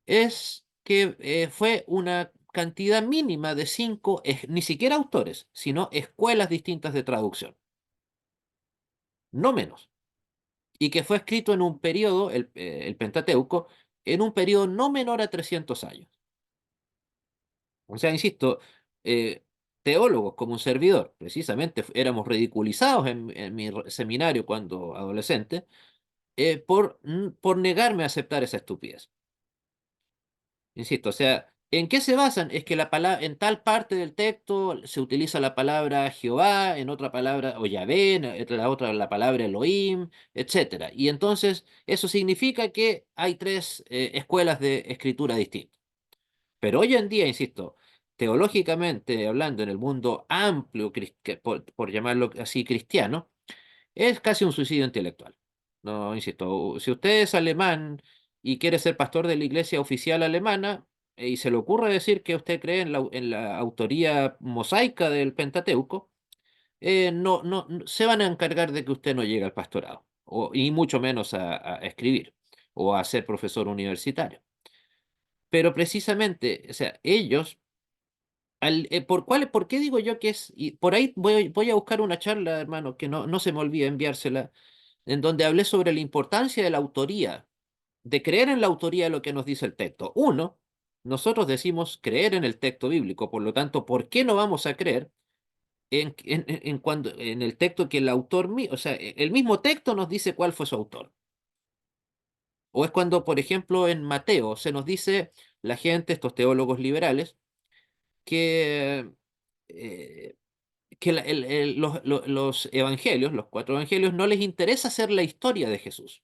es que fue una cantidad mínima de cinco, ni siquiera autores, sino escuelas distintas de traducción, no menos, y que fue escrito en un periodo, el Pentateuco, en un periodo no menor a 300 años. O sea, insisto, eh, teólogos como un servidor, precisamente éramos ridiculizados en mi seminario cuando adolescente, por negarme a aceptar esa estupidez. Insisto, o sea, ¿en qué se basan? Es que en tal parte del texto se utiliza la palabra Jehová, en otra palabra, o Yahvé, en la otra la palabra Elohim, etcétera. Y entonces eso significa que hay tres escuelas de escritura distintas. Pero hoy en día, insisto, teológicamente hablando en el mundo amplio, por llamarlo así, cristiano, es casi un suicidio intelectual. No, insisto, si usted es alemán y quiere ser pastor de la iglesia oficial alemana, y se le ocurre decir que usted cree en la autoría mosaica del Pentateuco, se van a encargar de que usted no llegue al pastorado, y mucho menos a escribir o a ser profesor universitario. Pero precisamente, o sea, ellos ¿Por qué digo yo que es? Y por ahí voy a buscar una charla, hermano, que no se me olvide enviársela, en donde hablé sobre la importancia de la autoría, de creer en la autoría de lo que nos dice el texto. Uno, nosotros decimos creer en el texto bíblico, por lo tanto, ¿por qué no vamos a creer en el texto que el autor, o sea, el mismo texto nos dice cuál fue su autor? O es cuando, por ejemplo, en Mateo se nos dice la gente, estos teólogos liberales, que, eh, que los evangelios, los cuatro evangelios, no les interesa hacer la historia de Jesús.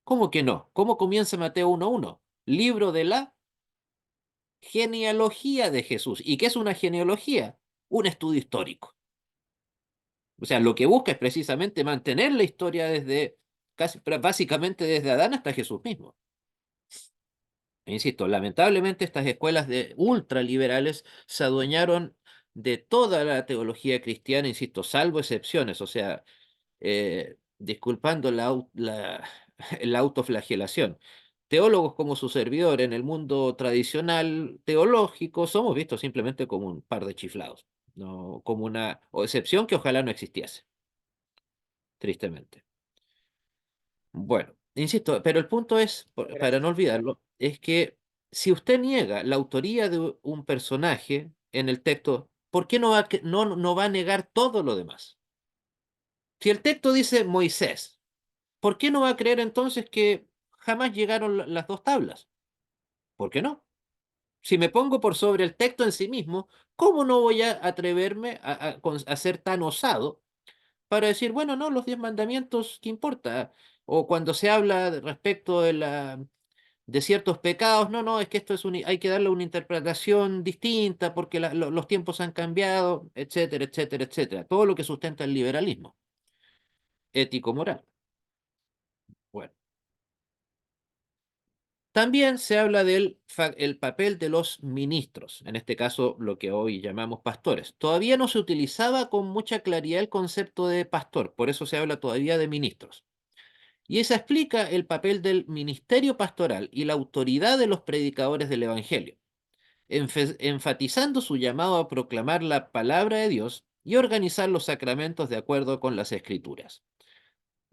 ¿Cómo que no? ¿Cómo comienza Mateo 1:1? Libro de la genealogía de Jesús. ¿Y qué es una genealogía? Un estudio histórico. O sea, lo que busca es precisamente mantener la historia desde, básicamente desde Adán hasta Jesús mismo. Insisto, lamentablemente estas escuelas de ultraliberales se adueñaron de toda la teología cristiana, insisto, salvo excepciones, o sea, disculpando la autoflagelación. Teólogos como su servidor en el mundo tradicional teológico somos vistos simplemente como un par de chiflados, no como una excepción que ojalá no existiese, tristemente. Bueno, insisto, pero el punto es, para no olvidarlo, es que si usted niega la autoría de un personaje en el texto, ¿por qué no va a negar todo lo demás? Si el texto dice Moisés, ¿por qué no va a creer entonces que jamás llegaron las dos tablas? ¿Por qué no? Si me pongo por sobre el texto en sí mismo, ¿cómo no voy a atreverme a ser tan osado para decir, bueno, no, los 10 mandamientos, ¿qué importa? O cuando se habla respecto de ciertos pecados, no, no, es que esto hay que darle una interpretación distinta porque los tiempos han cambiado, etcétera, etcétera, etcétera. Todo lo que sustenta el liberalismo ético-moral. Bueno. También se habla el papel de los ministros, en este caso lo que hoy llamamos pastores. Todavía no se utilizaba con mucha claridad el concepto de pastor, por eso se habla todavía de ministros. Y esa explica el papel del ministerio pastoral y la autoridad de los predicadores del Evangelio, enfatizando su llamado a proclamar la palabra de Dios y organizar los sacramentos de acuerdo con las Escrituras.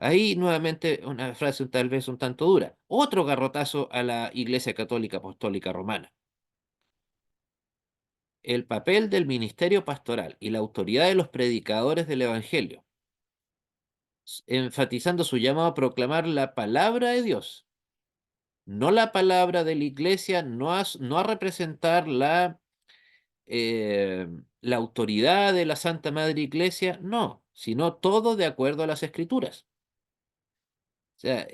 Ahí nuevamente una frase tal vez un tanto dura. Otro garrotazo a la Iglesia Católica Apostólica Romana. El papel del ministerio pastoral y la autoridad de los predicadores del Evangelio, enfatizando su llamado a proclamar la palabra de Dios, no la palabra de la Iglesia, no a representar eh, la autoridad de la Santa Madre Iglesia, no, sino todo de acuerdo a las Escrituras. O sea,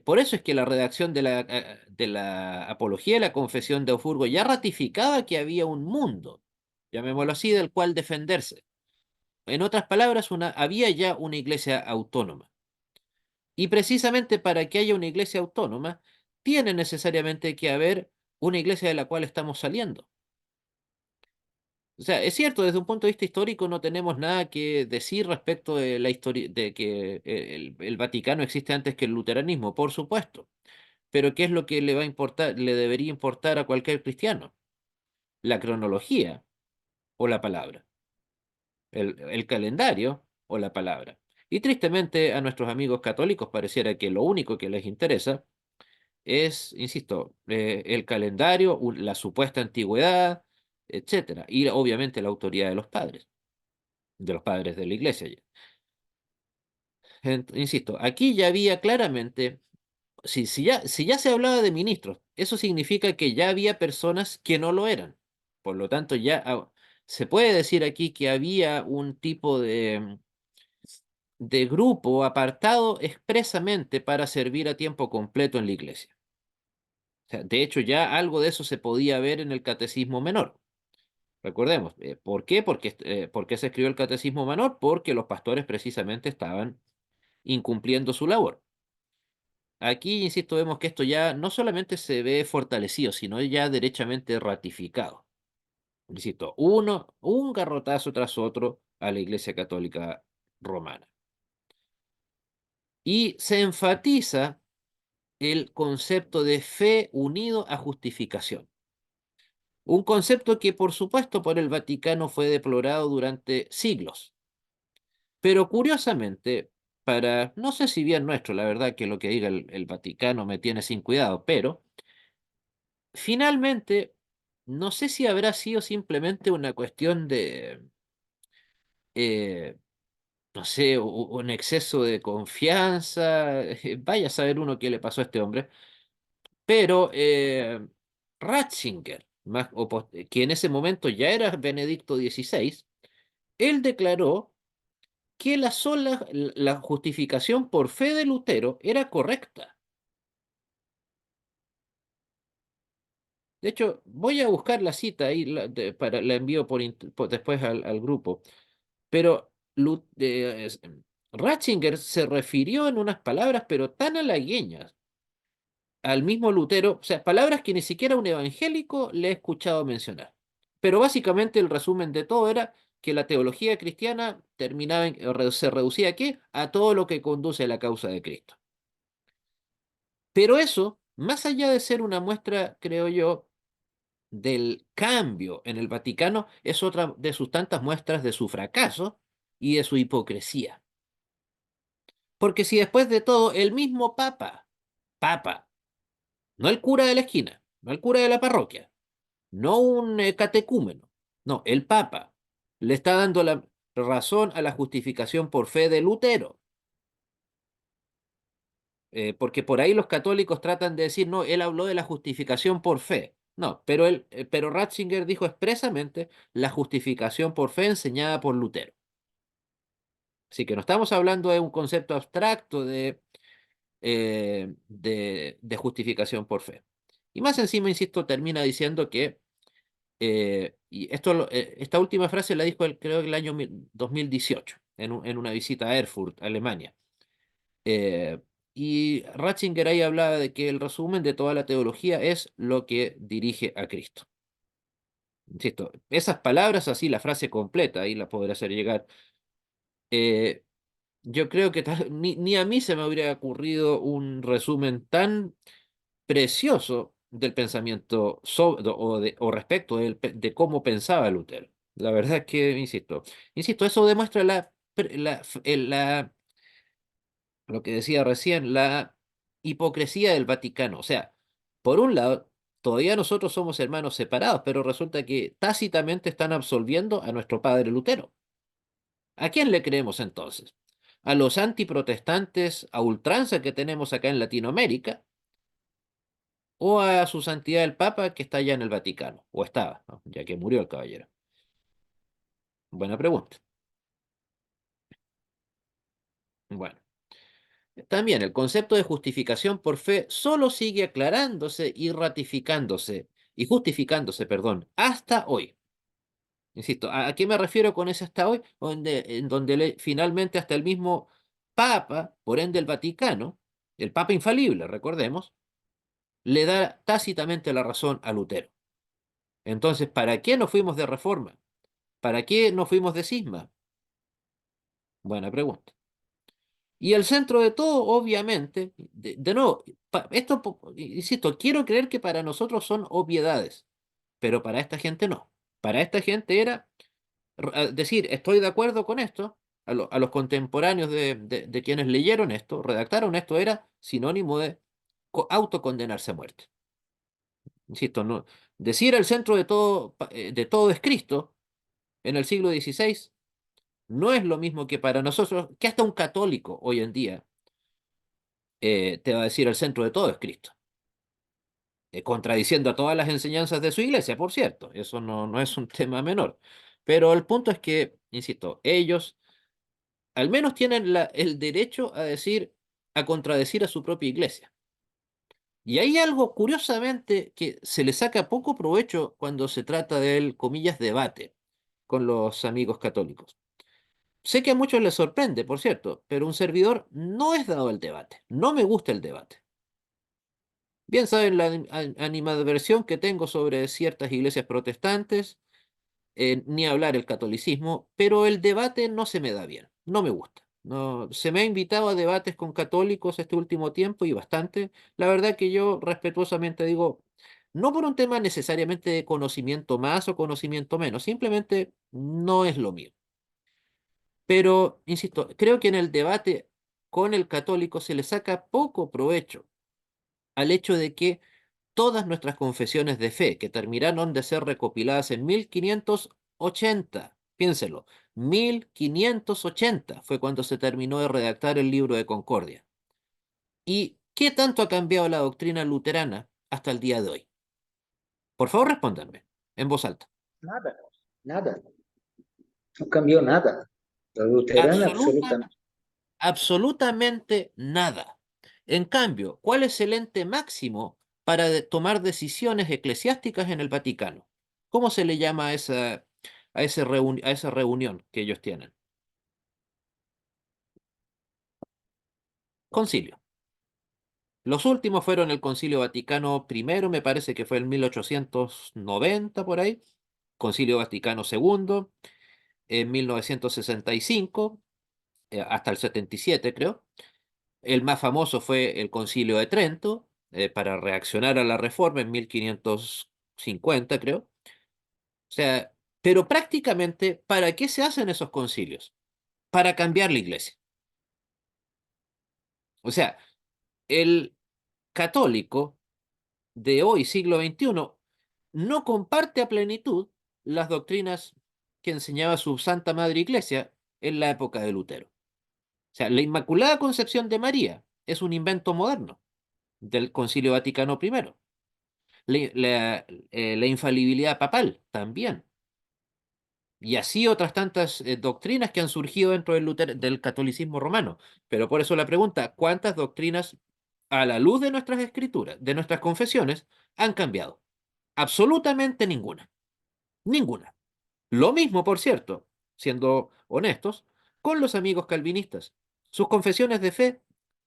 por eso es que la redacción de la Apología de la Confesión de Augsburgo ya ratificaba que había un mundo, llamémoslo así, del cual defenderse. En otras palabras, había ya una iglesia autónoma. Y precisamente para que haya una iglesia autónoma, tiene necesariamente que haber una iglesia de la cual estamos saliendo. O sea, es cierto, desde un punto de vista histórico no tenemos nada que decir respecto de la historia de que el Vaticano existe antes que el luteranismo, por supuesto. Pero ¿qué es lo que le va a importar, le debería importar a cualquier cristiano? ¿La cronología o la palabra? ¿El calendario o la palabra? Y tristemente a nuestros amigos católicos pareciera que lo único que les interesa es, insisto, el calendario, la supuesta antigüedad, etcétera. Y obviamente la autoridad de los padres de la iglesia. Insisto, aquí ya había claramente si ya se hablaba de ministros, eso significa que ya había personas que no lo eran. Por lo tanto, se puede decir aquí que había un tipo de grupo apartado expresamente para servir a tiempo completo en la iglesia. O sea, de hecho, ya algo de eso se podía ver en el catecismo menor. Recordemos, ¿por qué? ¿Por qué se escribió el catecismo menor? Porque los pastores precisamente estaban incumpliendo su labor. Aquí, insisto, vemos que esto ya no solamente se ve fortalecido, sino ya derechamente ratificado. Insisto, un garrotazo tras otro a la Iglesia Católica Romana. Y se enfatiza el concepto de fe unido a justificación. Un concepto que, por supuesto, por el Vaticano fue deplorado durante siglos. Pero curiosamente, no sé si bien nuestro, la verdad que lo que diga el Vaticano me tiene sin cuidado, pero finalmente, no sé si habrá sido simplemente una cuestión de, eh, no sé, un exceso de confianza, vaya a saber uno qué le pasó a este hombre, pero Ratzinger, que en ese momento ya era Benedicto XVI, él declaró que la justificación por fe de Lutero era correcta. De hecho, voy a buscar la cita ahí, la envío después al grupo. Pero Ratzinger se refirió en unas palabras, pero tan halagüeñas, al mismo Lutero, o sea, palabras que ni siquiera un evangélico le he escuchado mencionar. Pero básicamente el resumen de todo era que la teología cristiana se reducía ¿a qué? A todo lo que conduce a la causa de Cristo. Pero eso, más allá de ser una muestra, creo yo, del cambio en el Vaticano, es otra de sus tantas muestras de su fracaso y de su hipocresía. Porque si después de todo el mismo Papa, no el cura de la esquina, no el cura de la parroquia, no un catecúmeno, no, el Papa, le está dando la razón a la justificación por fe de Lutero, porque por ahí los católicos tratan de decir, no, él habló de la justificación por fe. No, pero Ratzinger dijo expresamente la justificación por fe enseñada por Lutero. Así que no estamos hablando de un concepto abstracto de justificación por fe. Y más encima, insisto, termina diciendo que, esta última frase la dijo creo que el año 2018, en una visita a Erfurt, Alemania. Eh, y Ratzinger ahí hablaba de que el resumen de toda la teología es lo que dirige a Cristo. Insisto, esas palabras, así la frase completa, ahí la podré hacer llegar. eh, yo creo que ni a mí se me habría ocurrido un resumen tan precioso del pensamiento o respecto de cómo pensaba Lutero. La verdad es que, insisto, eso demuestra lo que decía recién, la hipocresía del Vaticano. O sea, por un lado, todavía nosotros somos hermanos separados, pero resulta que tácitamente están absolviendo a nuestro padre Lutero. ¿A quién le creemos entonces? ¿A los antiprotestantes a ultranza que tenemos acá en Latinoamérica? ¿O a su santidad el Papa que está allá en el Vaticano? ¿O estaba, ¿no? Ya que murió el caballero? Buena pregunta. Bueno, también el concepto de justificación por fe solo sigue aclarándose y ratificándose y justificándose, perdón, hasta hoy. Insisto, ¿a qué me refiero con ese hasta hoy? En donde finalmente hasta el mismo Papa, por ende el Vaticano, el Papa infalible, recordemos, le da tácitamente la razón a Lutero. Entonces, ¿para qué nos fuimos de reforma? ¿Para qué nos fuimos de cisma? Buena pregunta. Y el centro de todo, obviamente, de nuevo, insisto, quiero creer que para nosotros son obviedades, pero para esta gente no. Para esta gente era decir, estoy de acuerdo con esto, a los contemporáneos de quienes leyeron esto, redactaron esto, era sinónimo de autocondenarse a muerte. Insisto, no, decir el centro de todo es Cristo en el siglo XVI no es lo mismo que para nosotros, que hasta un católico hoy en día te va a decir el centro de todo es Cristo, contradiciendo a todas las enseñanzas de su iglesia, por cierto, eso no es un tema menor. Pero el punto es que, insisto, ellos al menos tienen el derecho a decir, a contradecir a su propia iglesia. Y hay algo, curiosamente, que se le saca poco provecho cuando se trata del, comillas, debate con los amigos católicos. Sé que a muchos les sorprende, por cierto, pero un servidor no es dado al debate. No me gusta el debate. Bien saben la animadversión que tengo sobre ciertas iglesias protestantes, ni hablar el catolicismo, pero el debate no se me da bien, no me gusta. No, se me ha invitado a debates con católicos este último tiempo y bastante. La verdad que yo respetuosamente digo, No por un tema necesariamente de conocimiento más o conocimiento menos, simplemente no es lo mío. Pero, insisto, creo que en el debate con el católico se le saca poco provecho al hecho de que todas nuestras confesiones de fe, que terminaron de ser recopiladas en 1580, piénselo, 1580 fue cuando se terminó de redactar el libro de Concordia. ¿Y qué tanto ha cambiado la doctrina luterana hasta el día de hoy? Por favor, respóndanme en voz alta. Nada, nada, no cambió nada. La luterana Absoluta, absolutamente. absolutamente nada. En cambio, ¿cuál es el ente máximo para tomar decisiones eclesiásticas en el Vaticano? ¿Cómo se le llama a esa reunión que ellos tienen? Concilio. Los últimos fueron el Concilio Vaticano I, me parece que fue en 1890 por ahí, Concilio Vaticano II en 1965, hasta el 77 creo. El más famoso fue el Concilio de Trento, para reaccionar a la Reforma en 1550 creo. O sea, pero prácticamente, ¿para qué se hacen esos concilios? Para cambiar la iglesia. O sea, el católico de hoy, siglo XXI, no comparte a plenitud las doctrinas que enseñaba su Santa Madre Iglesia en la época de Lutero. O sea, la Inmaculada Concepción de María es un invento moderno del Concilio Vaticano I. La infalibilidad papal también. Y así otras tantas doctrinas que han surgido dentro del catolicismo romano. Pero por eso la pregunta, ¿cuántas doctrinas a la luz de nuestras escrituras, de nuestras confesiones, han cambiado? Absolutamente ninguna. Ninguna. Lo mismo, por cierto, siendo honestos, con los amigos calvinistas. Sus confesiones de fe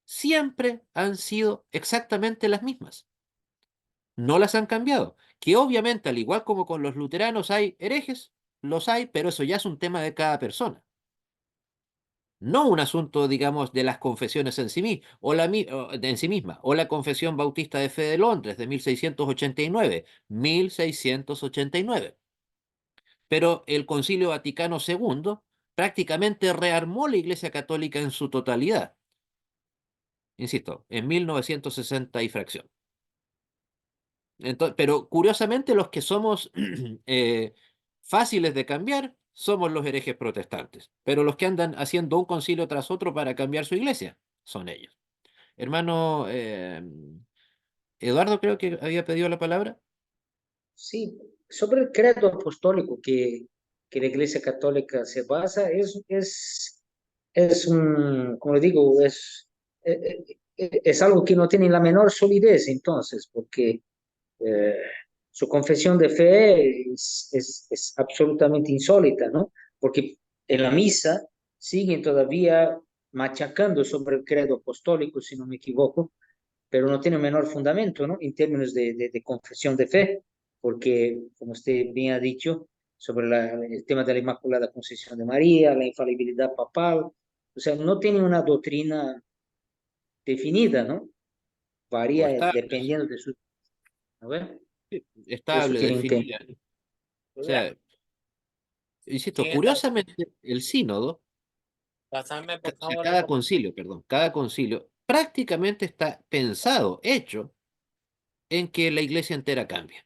siempre han sido exactamente las mismas. No las han cambiado. Que obviamente, al igual como con los luteranos hay herejes, los hay, pero eso ya es un tema de cada persona. No un asunto, digamos, de las confesiones en sí, en sí misma, o la Confesión Bautista de Fe de Londres de 1689, 1689. Pero el Concilio Vaticano II prácticamente rearmó la Iglesia Católica en su totalidad, insisto, en 1960 y fracción. Pero curiosamente los que somos fáciles de cambiar somos los herejes protestantes, pero los que andan haciendo un concilio tras otro para cambiar su iglesia son ellos. Hermano Eduardo, creo que había pedido la palabra. Sí, sobre el credo apostólico que la Iglesia Católica se basa, es un, como le digo, es algo que no tiene la menor solidez entonces, porque eh, su confesión de fe es absolutamente insólita, ¿no? Porque en la misa siguen todavía machacando sobre el credo apostólico, si no me equivoco, pero no tiene menor fundamento, ¿no? En términos de confesión de fe, porque, como usted bien ha dicho, sobre el tema de la Inmaculada Concepción de María, la infalibilidad papal, o sea, no tiene una doctrina definida, ¿no? O Varía estables, dependiendo de su, a ver, sí, eso estable, quiere entender. definida. O sea, insisto, curiosamente, el sínodo, o sea, cada concilio, perdón, cada concilio prácticamente está pensado, hecho, en que la iglesia entera cambie.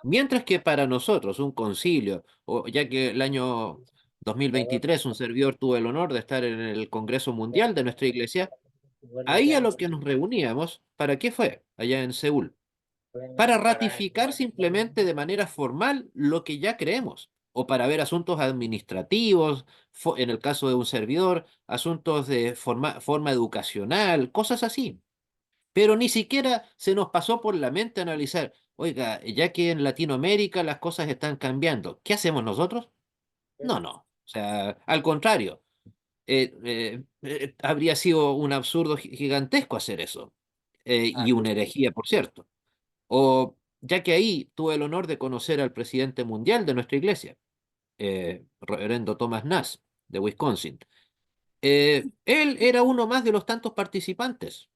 Mientras que para nosotros un concilio, o ya que el año 2023 un servidor tuvo el honor de estar en el Congreso Mundial de nuestra iglesia, ahí a lo que nos reuníamos, ¿para qué fue? Allá en Seúl, para ratificar simplemente de manera formal lo que ya creemos, o para ver asuntos administrativos, en el caso de un servidor, asuntos de forma educacional, cosas así. Pero ni siquiera se nos pasó por la mente analizar, oiga, ya que en Latinoamérica las cosas están cambiando, ¿qué hacemos nosotros? No, no. O sea, al contrario, habría sido un absurdo gigantesco hacer eso. Y una herejía, por cierto. O ya que ahí tuve el honor de conocer al presidente mundial de nuestra iglesia, reverendo Thomas Nass, de Wisconsin. Él era uno más de los tantos participantes.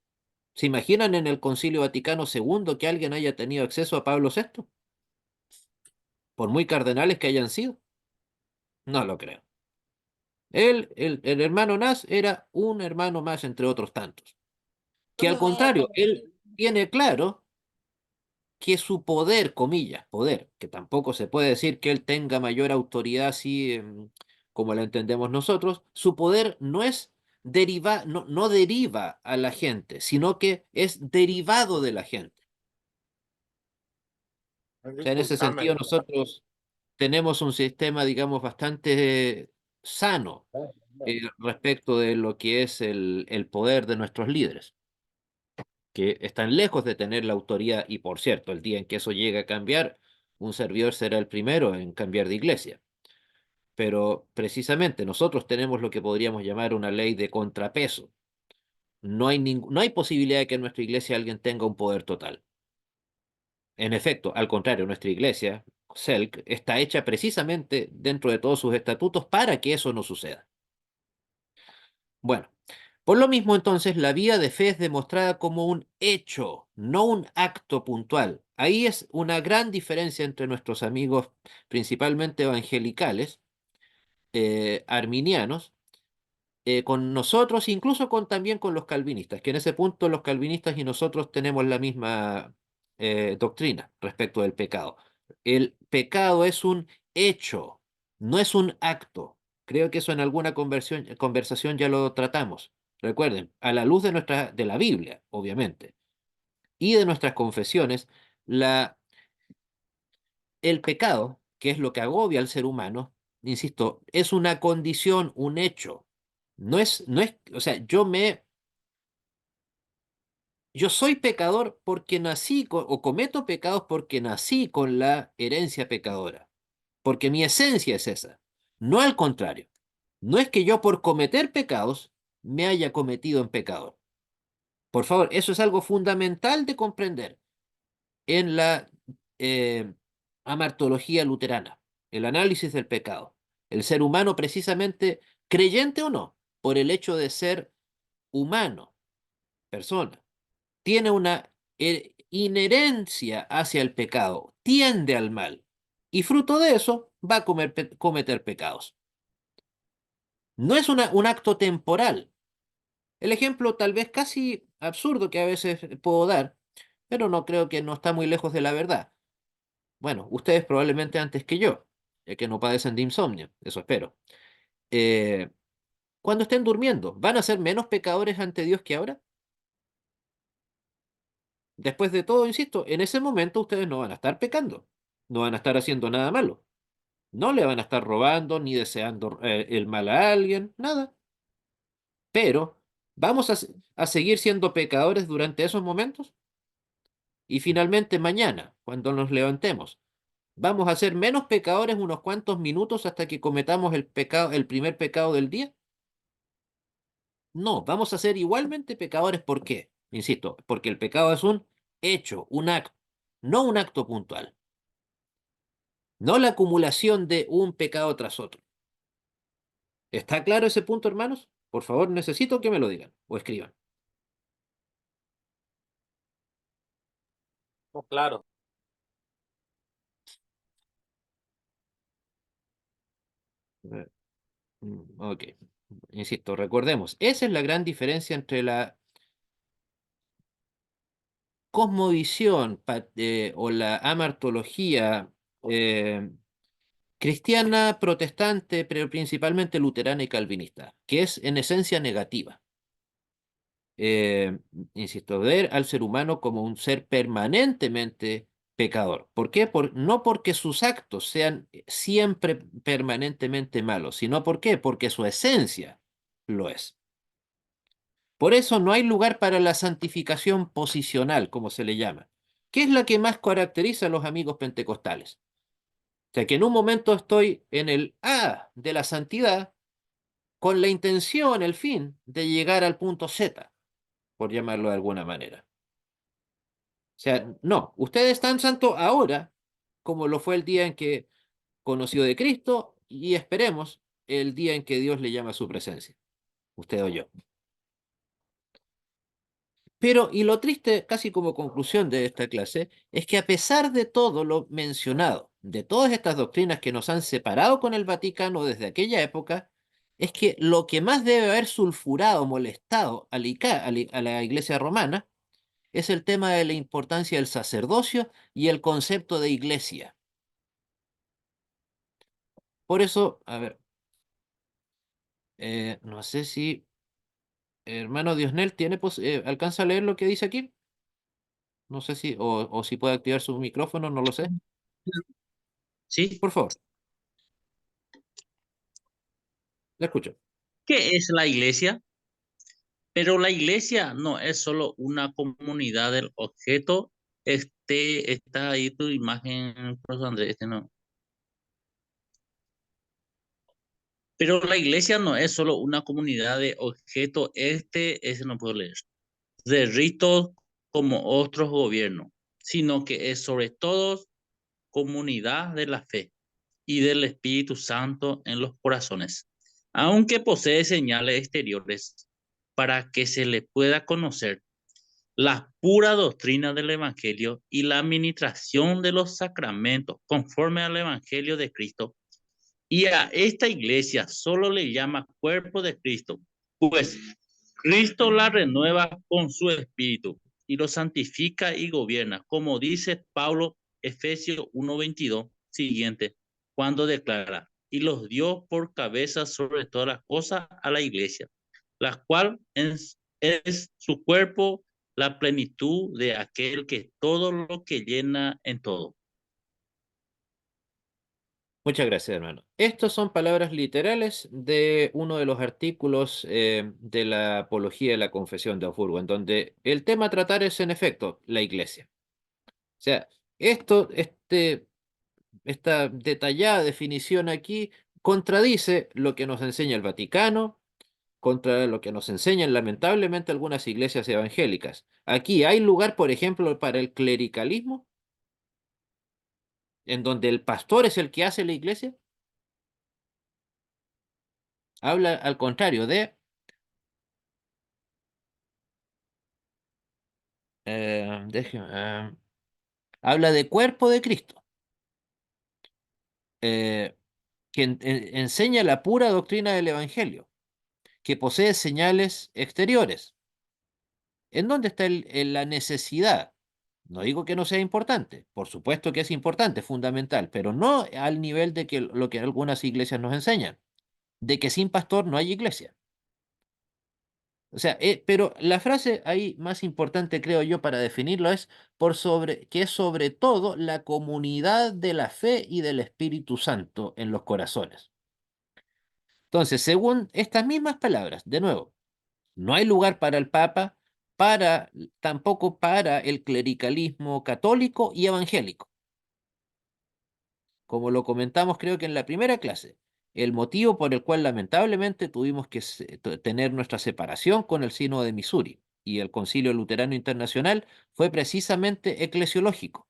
¿Se imaginan en el Concilio Vaticano II que alguien haya tenido acceso a Pablo VI? Por muy cardenales que hayan sido. No lo creo. Él, el hermano Nas, era un hermano más entre otros tantos. Que al contrario, él tiene claro que su poder, comillas, poder, que tampoco se puede decir que él tenga mayor autoridad así como la entendemos nosotros, su poder no es no deriva a la gente, sino que es derivado de la gente. O sea, en ese sentido nosotros tenemos un sistema, digamos, bastante sano respecto de lo que es el poder de nuestros líderes, que están lejos de tener la autoridad, y por cierto, el día en que eso llegue a cambiar, un servidor será el primero en cambiar de iglesia. Pero precisamente nosotros tenemos lo que podríamos llamar una ley de contrapeso. No hay posibilidad de que en nuestra iglesia alguien tenga un poder total. En efecto, al contrario, nuestra iglesia, CELC, está hecha precisamente dentro de todos sus estatutos para que eso no suceda. Bueno, por lo mismo entonces la vida de fe es demostrada como un hecho, no un acto puntual. Ahí es una gran diferencia entre nuestros amigos, principalmente evangelicales, arminianos, con nosotros, incluso también con los calvinistas, que en ese punto los calvinistas y nosotros tenemos la misma doctrina respecto del pecado. El pecado es un hecho, no es un acto. Creo que eso en alguna conversación ya lo tratamos. Recuerden, a la luz de la Biblia, obviamente, y de nuestras confesiones, el pecado, que es lo que agobia al ser humano, insisto, es una condición, un hecho. O sea, yo soy pecador porque nací o cometo pecados porque nací con la herencia pecadora, porque mi esencia es esa, no al contrario. No es que yo por cometer pecados me haya cometido en pecador. Por favor, eso es algo fundamental de comprender en la eh, amartología luterana, el análisis del pecado. El ser humano precisamente, creyente o no, por el hecho de ser humano, persona, tiene una inherencia hacia el pecado, tiende al mal, y fruto de eso va a cometer pecados. No es un acto temporal. El ejemplo tal vez casi absurdo que a veces puedo dar, pero no creo que no está muy lejos de la verdad. Bueno, ustedes probablemente antes que yo, que no padecen de insomnio, eso espero. Eh, Cuando estén durmiendo, ¿van a ser menos pecadores ante Dios que ahora? Después de todo, insisto, en ese momento ustedes no van a estar pecando, no van a estar haciendo nada malo, no le van a estar robando ni deseando el mal a alguien, nada. Pero, ¿vamos a seguir siendo pecadores durante esos momentos? Y finalmente mañana, cuando nos levantemos, ¿vamos a ser menos pecadores unos cuantos minutos hasta que cometamos el pecado, el primer pecado del día? No, vamos a ser igualmente pecadores. ¿Por qué? Insisto, porque el pecado es un hecho, un acto, no un acto puntual, no la acumulación de un pecado tras otro. ¿Está claro ese punto, hermanos? Por favor, necesito que me lo digan o escriban. No, claro. Eh, Ok, insisto, recordemos, esa es la gran diferencia entre la cosmovisión o la amartología eh, cristiana, protestante, pero principalmente luterana y calvinista, que es en esencia negativa. Eh, Insisto, ver al ser humano como un ser permanentemente pecador. ¿Por qué? No porque sus actos sean siempre permanentemente malos, sino ¿por qué? Porque su esencia lo es. Por eso no hay lugar para la santificación posicional, como se le llama, que es la que más caracteriza a los amigos pentecostales. O sea, que en un momento estoy en el A de la santidad con la intención, el fin, de llegar al punto Z, por llamarlo de alguna manera. O sea, no, usted es tan santo ahora como lo fue el día en que conoció de Cristo y esperemos el día en que Dios le llama a su presencia, usted o yo. Pero, y lo triste, casi como conclusión de esta clase, es que a pesar de todo lo mencionado, de todas estas doctrinas que nos han separado con el Vaticano desde aquella época, es que lo que más debe haber sulfurado, molestado a a la Iglesia romana, es el tema de la importancia del sacerdocio y el concepto de iglesia. Por eso, a ver, no sé si hermano Diosnel alcanza a leer lo que dice aquí. No sé si, o si puede activar su micrófono, no lo sé. ¿Sí? Por favor, le escucho. ¿Qué es la iglesia? Pero la iglesia no es solo una comunidad del objeto. Está ahí tu imagen, profesor Andrés, no. Pero la iglesia no es solo una comunidad de objeto, ese no puedo leer, de ritos como otros gobiernos, sino que es sobre todo comunidad de la fe y del Espíritu Santo en los corazones, aunque posee señales exteriores para que se le pueda conocer la pura doctrina del Evangelio y la administración de los sacramentos conforme al Evangelio de Cristo. Y a esta iglesia solo le llama cuerpo de Cristo, pues Cristo la renueva con su espíritu y lo santifica y gobierna, como dice Pablo, Efesios 1:22, siguiente, cuando declara, y los dio por cabeza sobre todas las cosas a la iglesia, la cual es su cuerpo, la plenitud de aquel que todo lo que llena en todo. Muchas gracias, hermano. Estas son palabras literales de uno de los artículos de la Apología de la Confesión de Augsburgo, en donde el tema a tratar es, en efecto, la iglesia. O sea, esta detallada definición aquí contradice lo que nos enseña el Vaticano, contra lo que nos enseñan lamentablemente algunas iglesias evangélicas. Aquí hay lugar, por ejemplo, para el clericalismo, en donde el pastor es el que hace la iglesia. Habla al contrario de, habla de cuerpo de Cristo, eh, que enseña la pura doctrina del Evangelio, que posee señales exteriores. ¿En dónde está la necesidad? No digo que no sea importante, por supuesto que es importante, fundamental, pero no al nivel de que lo que algunas iglesias nos enseñan, de que sin pastor no hay iglesia. O sea, pero la frase ahí más importante, creo yo, para definirlo es que es sobre todo la comunidad de la fe y del Espíritu Santo en los corazones. Entonces, según estas mismas palabras, de nuevo, no hay lugar para el Papa, tampoco para el clericalismo católico y evangélico. Como lo comentamos creo que en la primera clase, el motivo por el cual lamentablemente tuvimos que tener nuestra separación con el Sínodo de Missouri y el Concilio Luterano Internacional fue precisamente eclesiológico.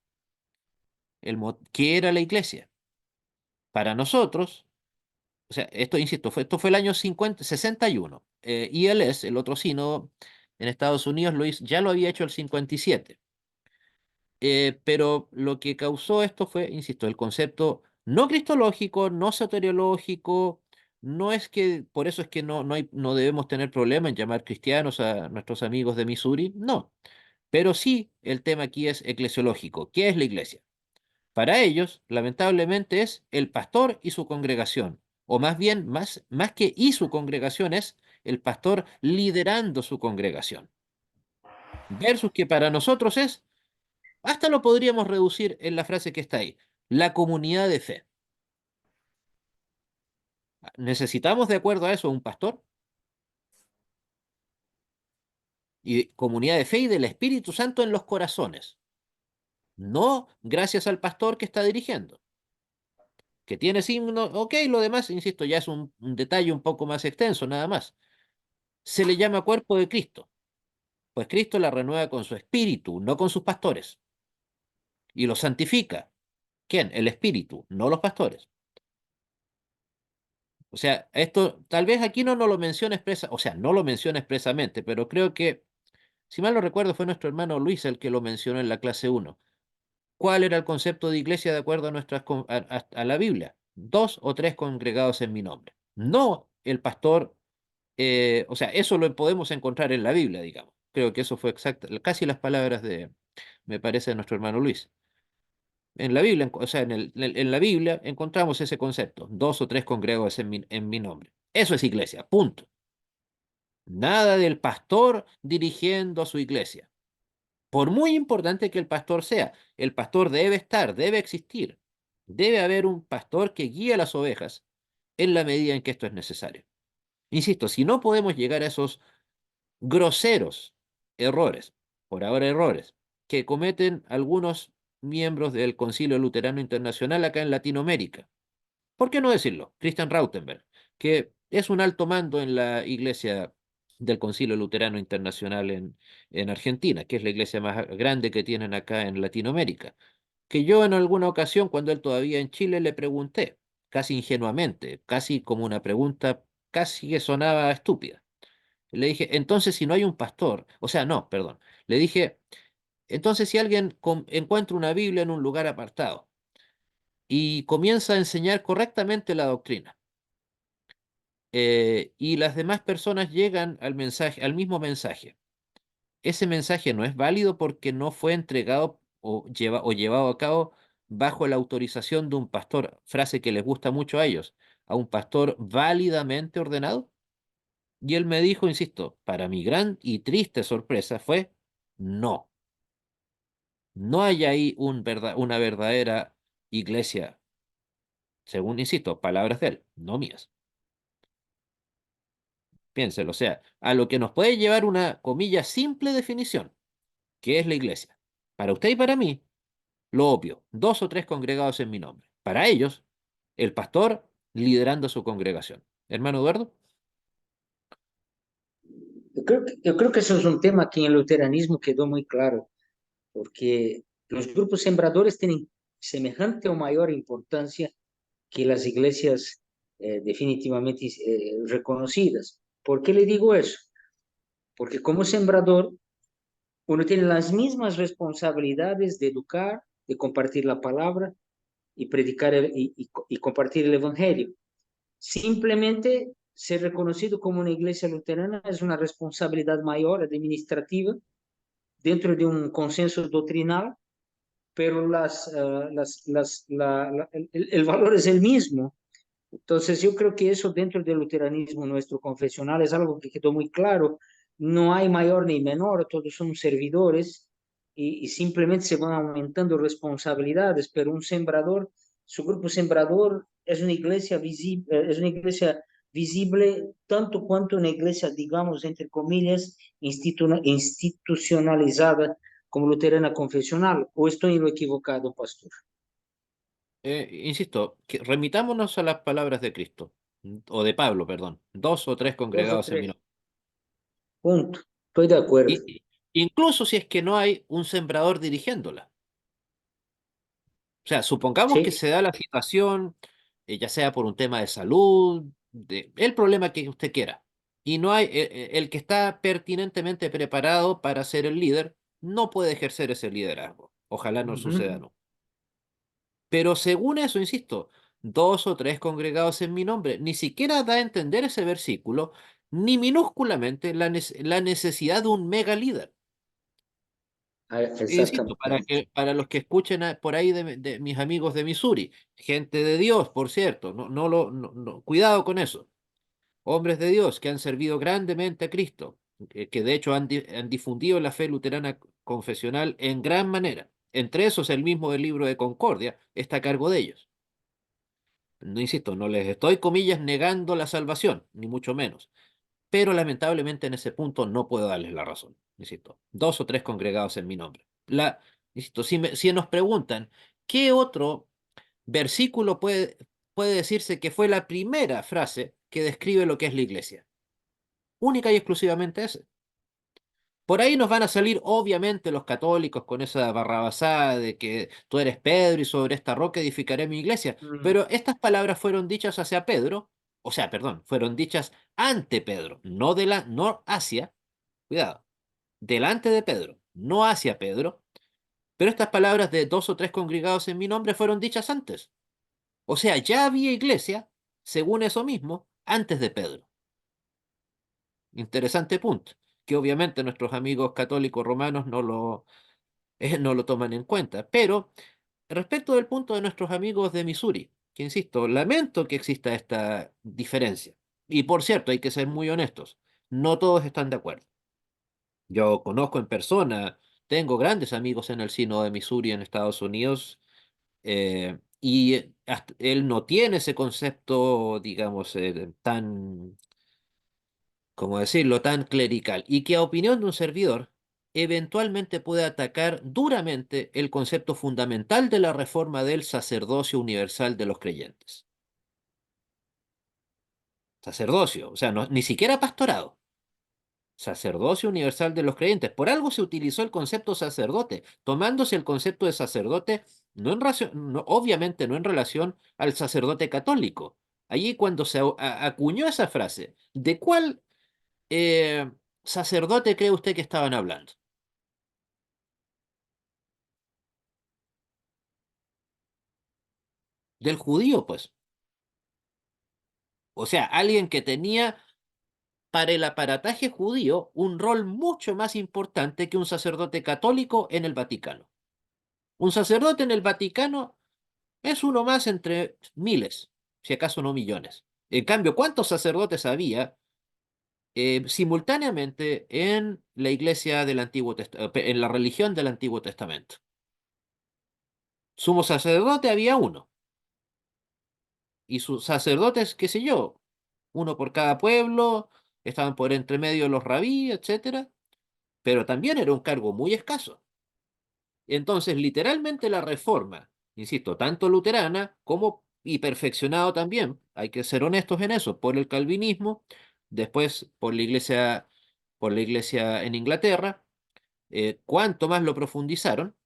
¿Qué era la iglesia? Para nosotros, o sea, esto, insisto, esto fue el año 61. ILS, el otro sínodo en Estados Unidos, ya lo había hecho el 57. Pero lo que causó esto fue, insisto, el concepto no cristológico, no soteriológico, no es que, por eso es que no debemos tener problema en llamar cristianos a nuestros amigos de Missouri, no, pero sí el tema aquí es eclesiológico. ¿Qué es la iglesia? Para ellos, lamentablemente, es el pastor y su congregación, o más bien, más que y su congregación, es el pastor liderando su congregación, versus que para nosotros es, hasta lo podríamos reducir en la frase que está ahí, la comunidad de fe. ¿Necesitamos de acuerdo a eso un pastor? Y comunidad de fe y del Espíritu Santo en los corazones. No gracias al pastor que está dirigiendo. Que tiene signo, ok, lo demás, insisto, ya es un detalle un poco más extenso, nada más. Se le llama cuerpo de Cristo, pues Cristo la renueva con su espíritu, no con sus pastores. Y lo santifica. ¿Quién? El espíritu, no los pastores. O sea, esto tal vez aquí no lo menciona o sea, no lo menciona expresamente, pero creo que Si mal no recuerdo, fue nuestro hermano Luis el que lo mencionó en la clase 1. ¿Cuál era el concepto de iglesia de acuerdo a, a la Biblia? Dos o tres congregados en mi nombre. No el pastor, o sea, eso lo podemos encontrar en la Biblia, digamos. Creo que eso fue exacto, casi las palabras de, me parece, de nuestro hermano Luis. En la Biblia, o sea, en la Biblia encontramos ese concepto, dos o tres congregados en mi nombre. Eso es iglesia, punto. Nada del pastor dirigiendo a su iglesia. Por muy importante que el pastor sea, el pastor debe estar, debe existir. Debe haber un pastor que guíe a las ovejas en la medida en que esto es necesario. Insisto, si no podemos llegar a esos groseros errores, por ahora errores, que cometen algunos miembros del Concilio Luterano Internacional acá en Latinoamérica. ¿Por qué no decirlo? Christian Rautenberg, que es un alto mando en la iglesia del Concilio Luterano Internacional en Argentina, que es la iglesia más grande que tienen acá en Latinoamérica, que yo en alguna ocasión, cuando él todavía en Chile, le pregunté, casi ingenuamente, casi como una pregunta, casi que sonaba estúpida. Le dije, entonces si no hay un pastor, o sea, no, perdón, le dije, entonces si alguien encuentra una Biblia en un lugar apartado y comienza a enseñar correctamente la doctrina, y las demás personas llegan al mensaje, al mismo mensaje, ese mensaje no es válido porque no fue entregado o llevado a cabo bajo la autorización de un pastor, frase que les gusta mucho a ellos, a un pastor válidamente ordenado. Y él me dijo, insisto, para mi gran y triste sorpresa fue no. No hay ahí una verdadera iglesia, según, insisto, palabras de él, no mías. Piénselo, o sea, a lo que nos puede llevar una, comilla, simple definición, que es la iglesia. Para usted y para mí, lo obvio, dos o tres congregados en mi nombre. Para ellos, el pastor liderando su congregación. Hermano Eduardo. Yo creo que eso es un tema que en el luteranismo quedó muy claro, porque los grupos sembradores tienen semejante o mayor importancia que las iglesias definitivamente reconocidas. ¿Por qué le digo eso? Porque como sembrador, uno tiene las mismas responsabilidades de educar, de compartir la palabra y predicar y compartir el evangelio. Simplemente ser reconocido como una iglesia luterana es una responsabilidad mayor administrativa dentro de un consenso doctrinal, pero el valor es el mismo. Entonces, yo creo que eso dentro del luteranismo nuestro confesional es algo que quedó muy claro. No hay mayor ni menor, todos son servidores y simplemente se van aumentando responsabilidades, pero un sembrador, su grupo sembrador es una iglesia visible tanto cuanto una iglesia, digamos, entre comillas, institucionalizada como luterana confesional. ¿O estoy en lo equivocado, pastor? Insisto, que remitámonos a las palabras de Cristo, o de Pablo, perdón, dos o tres Dos o congregados en mi tres. nombre. Punto. Estoy de acuerdo. Incluso si es que no hay un sembrador dirigiéndola. O sea, supongamos que Sí. se da la situación, ya sea por un tema de salud, el problema que usted quiera, y no hay el que está pertinentemente preparado para ser el líder, no puede ejercer ese liderazgo. Ojalá no suceda, Ujú. no. Pero según eso, insisto, dos o tres congregados en mi nombre, ni siquiera da a entender ese versículo, ni minúsculamente la necesidad de un mega líder. Insisto, Exactamente. para los que escuchen por ahí de mis amigos de Missouri, gente de Dios, por cierto, cuidado con eso. Hombres de Dios que han servido grandemente a Cristo, que de hecho han difundido la fe luterana confesional en gran manera. Entre esos, el mismo del libro de Concordia está a cargo de ellos. No insisto, no les estoy, comillas, negando la salvación, ni mucho menos. Pero lamentablemente en ese punto no puedo darles la razón. Insisto, dos o tres congregados en mi nombre. Insisto, si nos preguntan, ¿qué otro versículo puede decirse que fue la primera frase que describe lo que es la iglesia? Única y exclusivamente ese. Por ahí nos van a salir, obviamente, los católicos con esa barrabasada de que tú eres Pedro y sobre esta roca edificaré mi iglesia. Mm. Pero estas palabras fueron dichas hacia Pedro, o sea, perdón, fueron dichas ante Pedro, no hacia, cuidado, delante de Pedro, no hacia Pedro, pero estas palabras de 2 o 3 congregados en mi nombre fueron dichas antes. O sea, ya había iglesia, según eso mismo, antes de Pedro. Interesante punto, que obviamente nuestros amigos católicos romanos no lo toman en cuenta. Pero respecto del punto de nuestros amigos de Missouri, que insisto, lamento que exista esta diferencia. Y por cierto, hay que ser muy honestos, no todos están de acuerdo. Yo conozco en persona, tengo grandes amigos en el Sínodo de Missouri en Estados Unidos, y él no tiene ese concepto, digamos, tan, ¿cómo decirlo?, tan clerical, y que a opinión de un servidor, eventualmente puede atacar duramente el concepto fundamental de la reforma del sacerdocio universal de los creyentes. Sacerdocio, o sea, ni siquiera pastorado. Sacerdocio universal de los creyentes. Por algo se utilizó el concepto sacerdote, tomándose el concepto de sacerdote obviamente no en relación al sacerdote católico. Allí cuando se acuñó esa frase, ¿de cuál eh, sacerdote cree usted que estaban hablando? Del judío, pues. O sea, alguien que tenía para el aparataje judío un rol mucho más importante que un sacerdote católico en el Vaticano. Un sacerdote en el Vaticano es uno más entre miles, si acaso no millones. En cambio, ¿cuántos sacerdotes había simultáneamente en la iglesia del Antiguo Testamento, en la religión del Antiguo Testamento? Sumo sacerdote había uno, y sus sacerdotes, qué sé yo, uno por cada pueblo, estaban por entre medio los rabí, etcétera, pero también era un cargo muy escaso. Entonces, literalmente la reforma, insisto, tanto luterana como y perfeccionado también, hay que ser honestos en eso, por el calvinismo, después por la iglesia en Inglaterra, cuanto más lo profundizaron,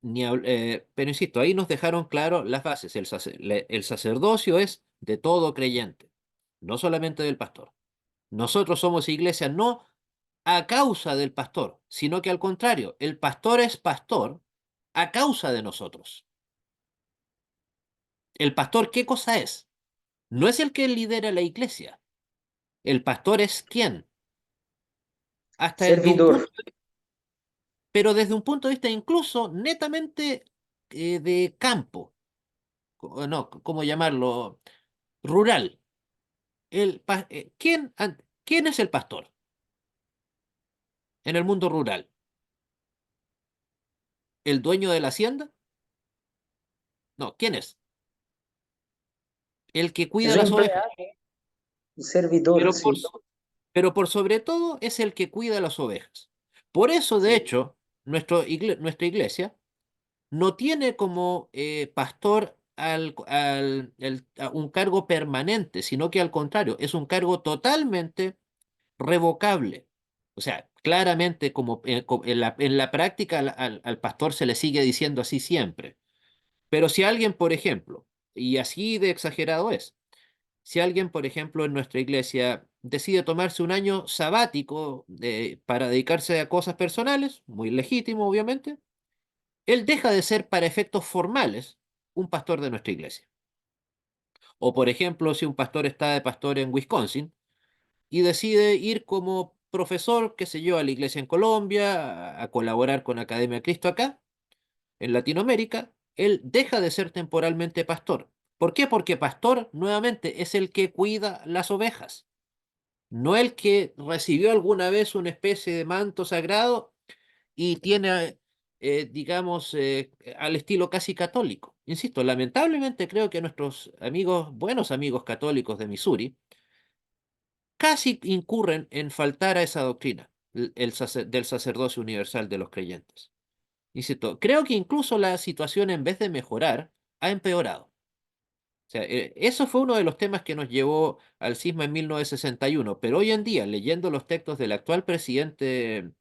pero insisto, ahí nos dejaron claro las bases. El sacerdocio es de todo creyente, no solamente del pastor. Nosotros somos iglesia no a causa del pastor, sino que al contrario, el pastor es pastor a causa de nosotros. ¿El pastor qué cosa es? No es el que lidera la iglesia. El pastor es quién. De un Servidor, punto, pero desde un punto de vista incluso netamente de campo, no, ¿cómo llamarlo? Rural. ¿Quién es el pastor en el mundo rural? ¿El dueño de la hacienda? No, ¿quién es? El que cuida es un las ovejas. empleado, un servidor, Pero por, sí. pero por sobre todo es el que cuida las ovejas. Por eso, de Sí. hecho, nuestra iglesia no tiene como pastor a un cargo permanente, sino que al contrario, es un cargo totalmente revocable. O sea, claramente como en la práctica al pastor se le sigue diciendo así siempre. Pero si alguien, por ejemplo, y así de exagerado es, si alguien, por ejemplo, en nuestra iglesia decide tomarse un año sabático para dedicarse a cosas personales, muy legítimo, obviamente, él deja de ser para efectos formales un pastor de nuestra iglesia. O, por ejemplo, si un pastor está de pastor en Wisconsin y decide ir como profesor, qué sé yo, a la iglesia en Colombia, a colaborar con Academia Cristo acá, en Latinoamérica, él deja de ser temporalmente pastor. ¿Por qué? Porque pastor, nuevamente, es el que cuida las ovejas, no el que recibió alguna vez una especie de manto sagrado y tiene, digamos, al estilo casi católico. Insisto, lamentablemente creo que nuestros amigos, buenos amigos católicos de Missouri, casi incurren en faltar a esa doctrina del sacerdocio universal de los creyentes. Insisto, creo que incluso la situación en vez de mejorar, ha empeorado. O sea, eso fue uno de los temas que nos llevó al cisma en 1961, pero hoy en día, leyendo los textos del actual presidente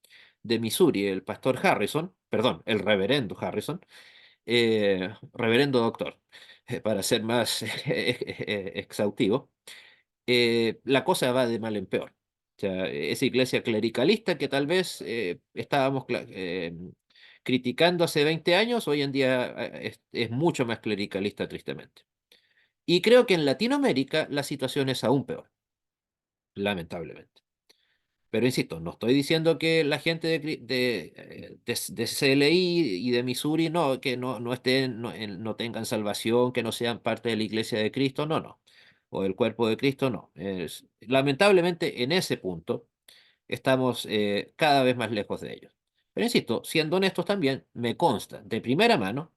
de Missouri, el pastor Harrison, perdón, el reverendo Harrison, reverendo doctor, para ser más exhaustivo, la cosa va de mal en peor. sea, esa iglesia clericalista que tal vez estábamos criticando hace 20 años, hoy en día es mucho más clericalista, tristemente. Y creo que en Latinoamérica la situación es aún peor, lamentablemente. Pero insisto, no estoy diciendo que la gente de CLI y de Missouri no, que no estén, no tengan salvación, que no sean parte de la iglesia de Cristo, no, no. O del cuerpo de Cristo, no. Lamentablemente en ese punto estamos cada vez más lejos de ellos. Pero insisto, siendo honestos también, me consta de primera mano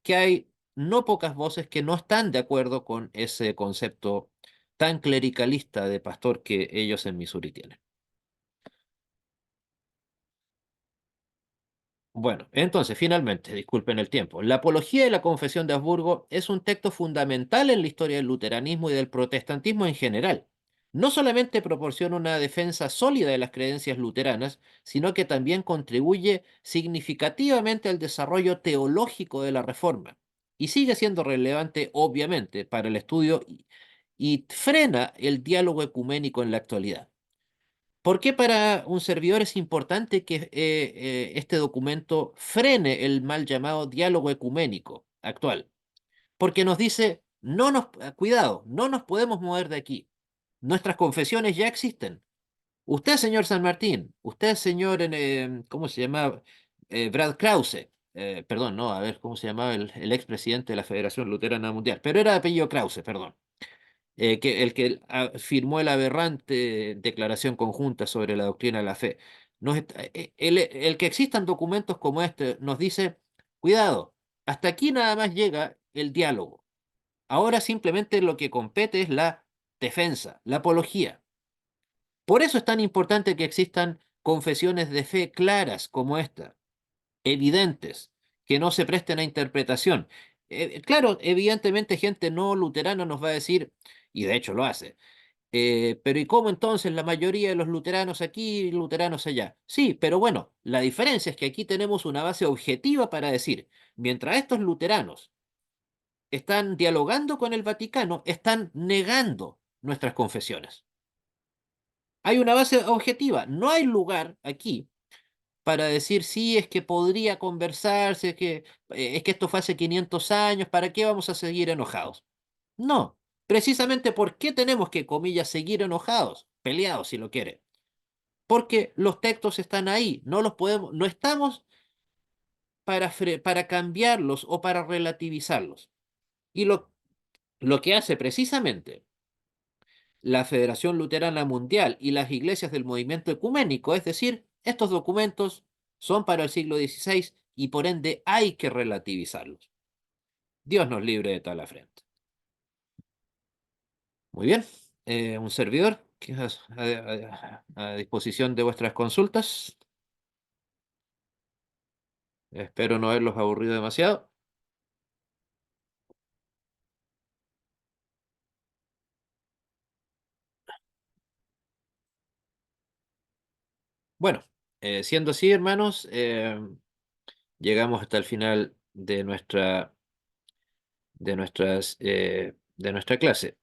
que hay no pocas voces que no están de acuerdo con ese concepto tan clericalista de pastor que ellos en Missouri tienen. Bueno, entonces, finalmente, disculpen el tiempo. La Apología de la Confesión de Habsburgo es un texto fundamental en la historia del luteranismo y del protestantismo en general. No solamente proporciona una defensa sólida de las creencias luteranas, sino que también contribuye significativamente al desarrollo teológico de la Reforma. Y sigue siendo relevante, obviamente, para el estudio y frena el diálogo ecuménico en la actualidad. ¿Por qué para un servidor es importante que este documento frene el mal llamado diálogo ecuménico actual? Porque nos dice, cuidado, no nos podemos mover de aquí. Nuestras confesiones ya existen. Usted, señor San Martín, usted, señor, ¿cómo se llamaba? Brad Krause, perdón, no, a ver, ¿cómo se llamaba el expresidente de la Federación Luterana Mundial? Pero era de apellido Krause, perdón, el que firmó el aberrante declaración conjunta sobre la doctrina de la fe. El que existan documentos como este nos dice, cuidado, hasta aquí nada más llega el diálogo. Ahora simplemente lo que compete es la defensa, la apología. Por eso es tan importante que existan confesiones de fe claras como esta, evidentes, que no se presten a interpretación. Claro, evidentemente gente no luterana nos va a decir, y de hecho lo hace, pero ¿y cómo entonces la mayoría de los luteranos aquí y luteranos allá? Sí, pero bueno, la diferencia es que aquí tenemos una base objetiva para decir, mientras estos luteranos están dialogando con el Vaticano, están negando nuestras confesiones. Hay una base objetiva, no hay lugar aquí para decir, sí, es que podría conversarse, es que esto fue hace 500 años, ¿para qué vamos a seguir enojados? No, precisamente ¿por qué tenemos que, comillas, seguir enojados, peleados si lo quiere? Porque los textos están ahí, no los podemos, no estamos para cambiarlos o para relativizarlos. Y lo que hace precisamente la Federación Luterana Mundial y las iglesias del movimiento ecuménico, es decir, estos documentos son para el siglo XVI y por ende hay que relativizarlos. Dios nos libre de tal afrenta. Muy bien, un servidor que es a disposición de vuestras consultas. Espero no haberlos aburrido demasiado. Bueno, siendo así, hermanos, llegamos hasta el final de nuestra clase.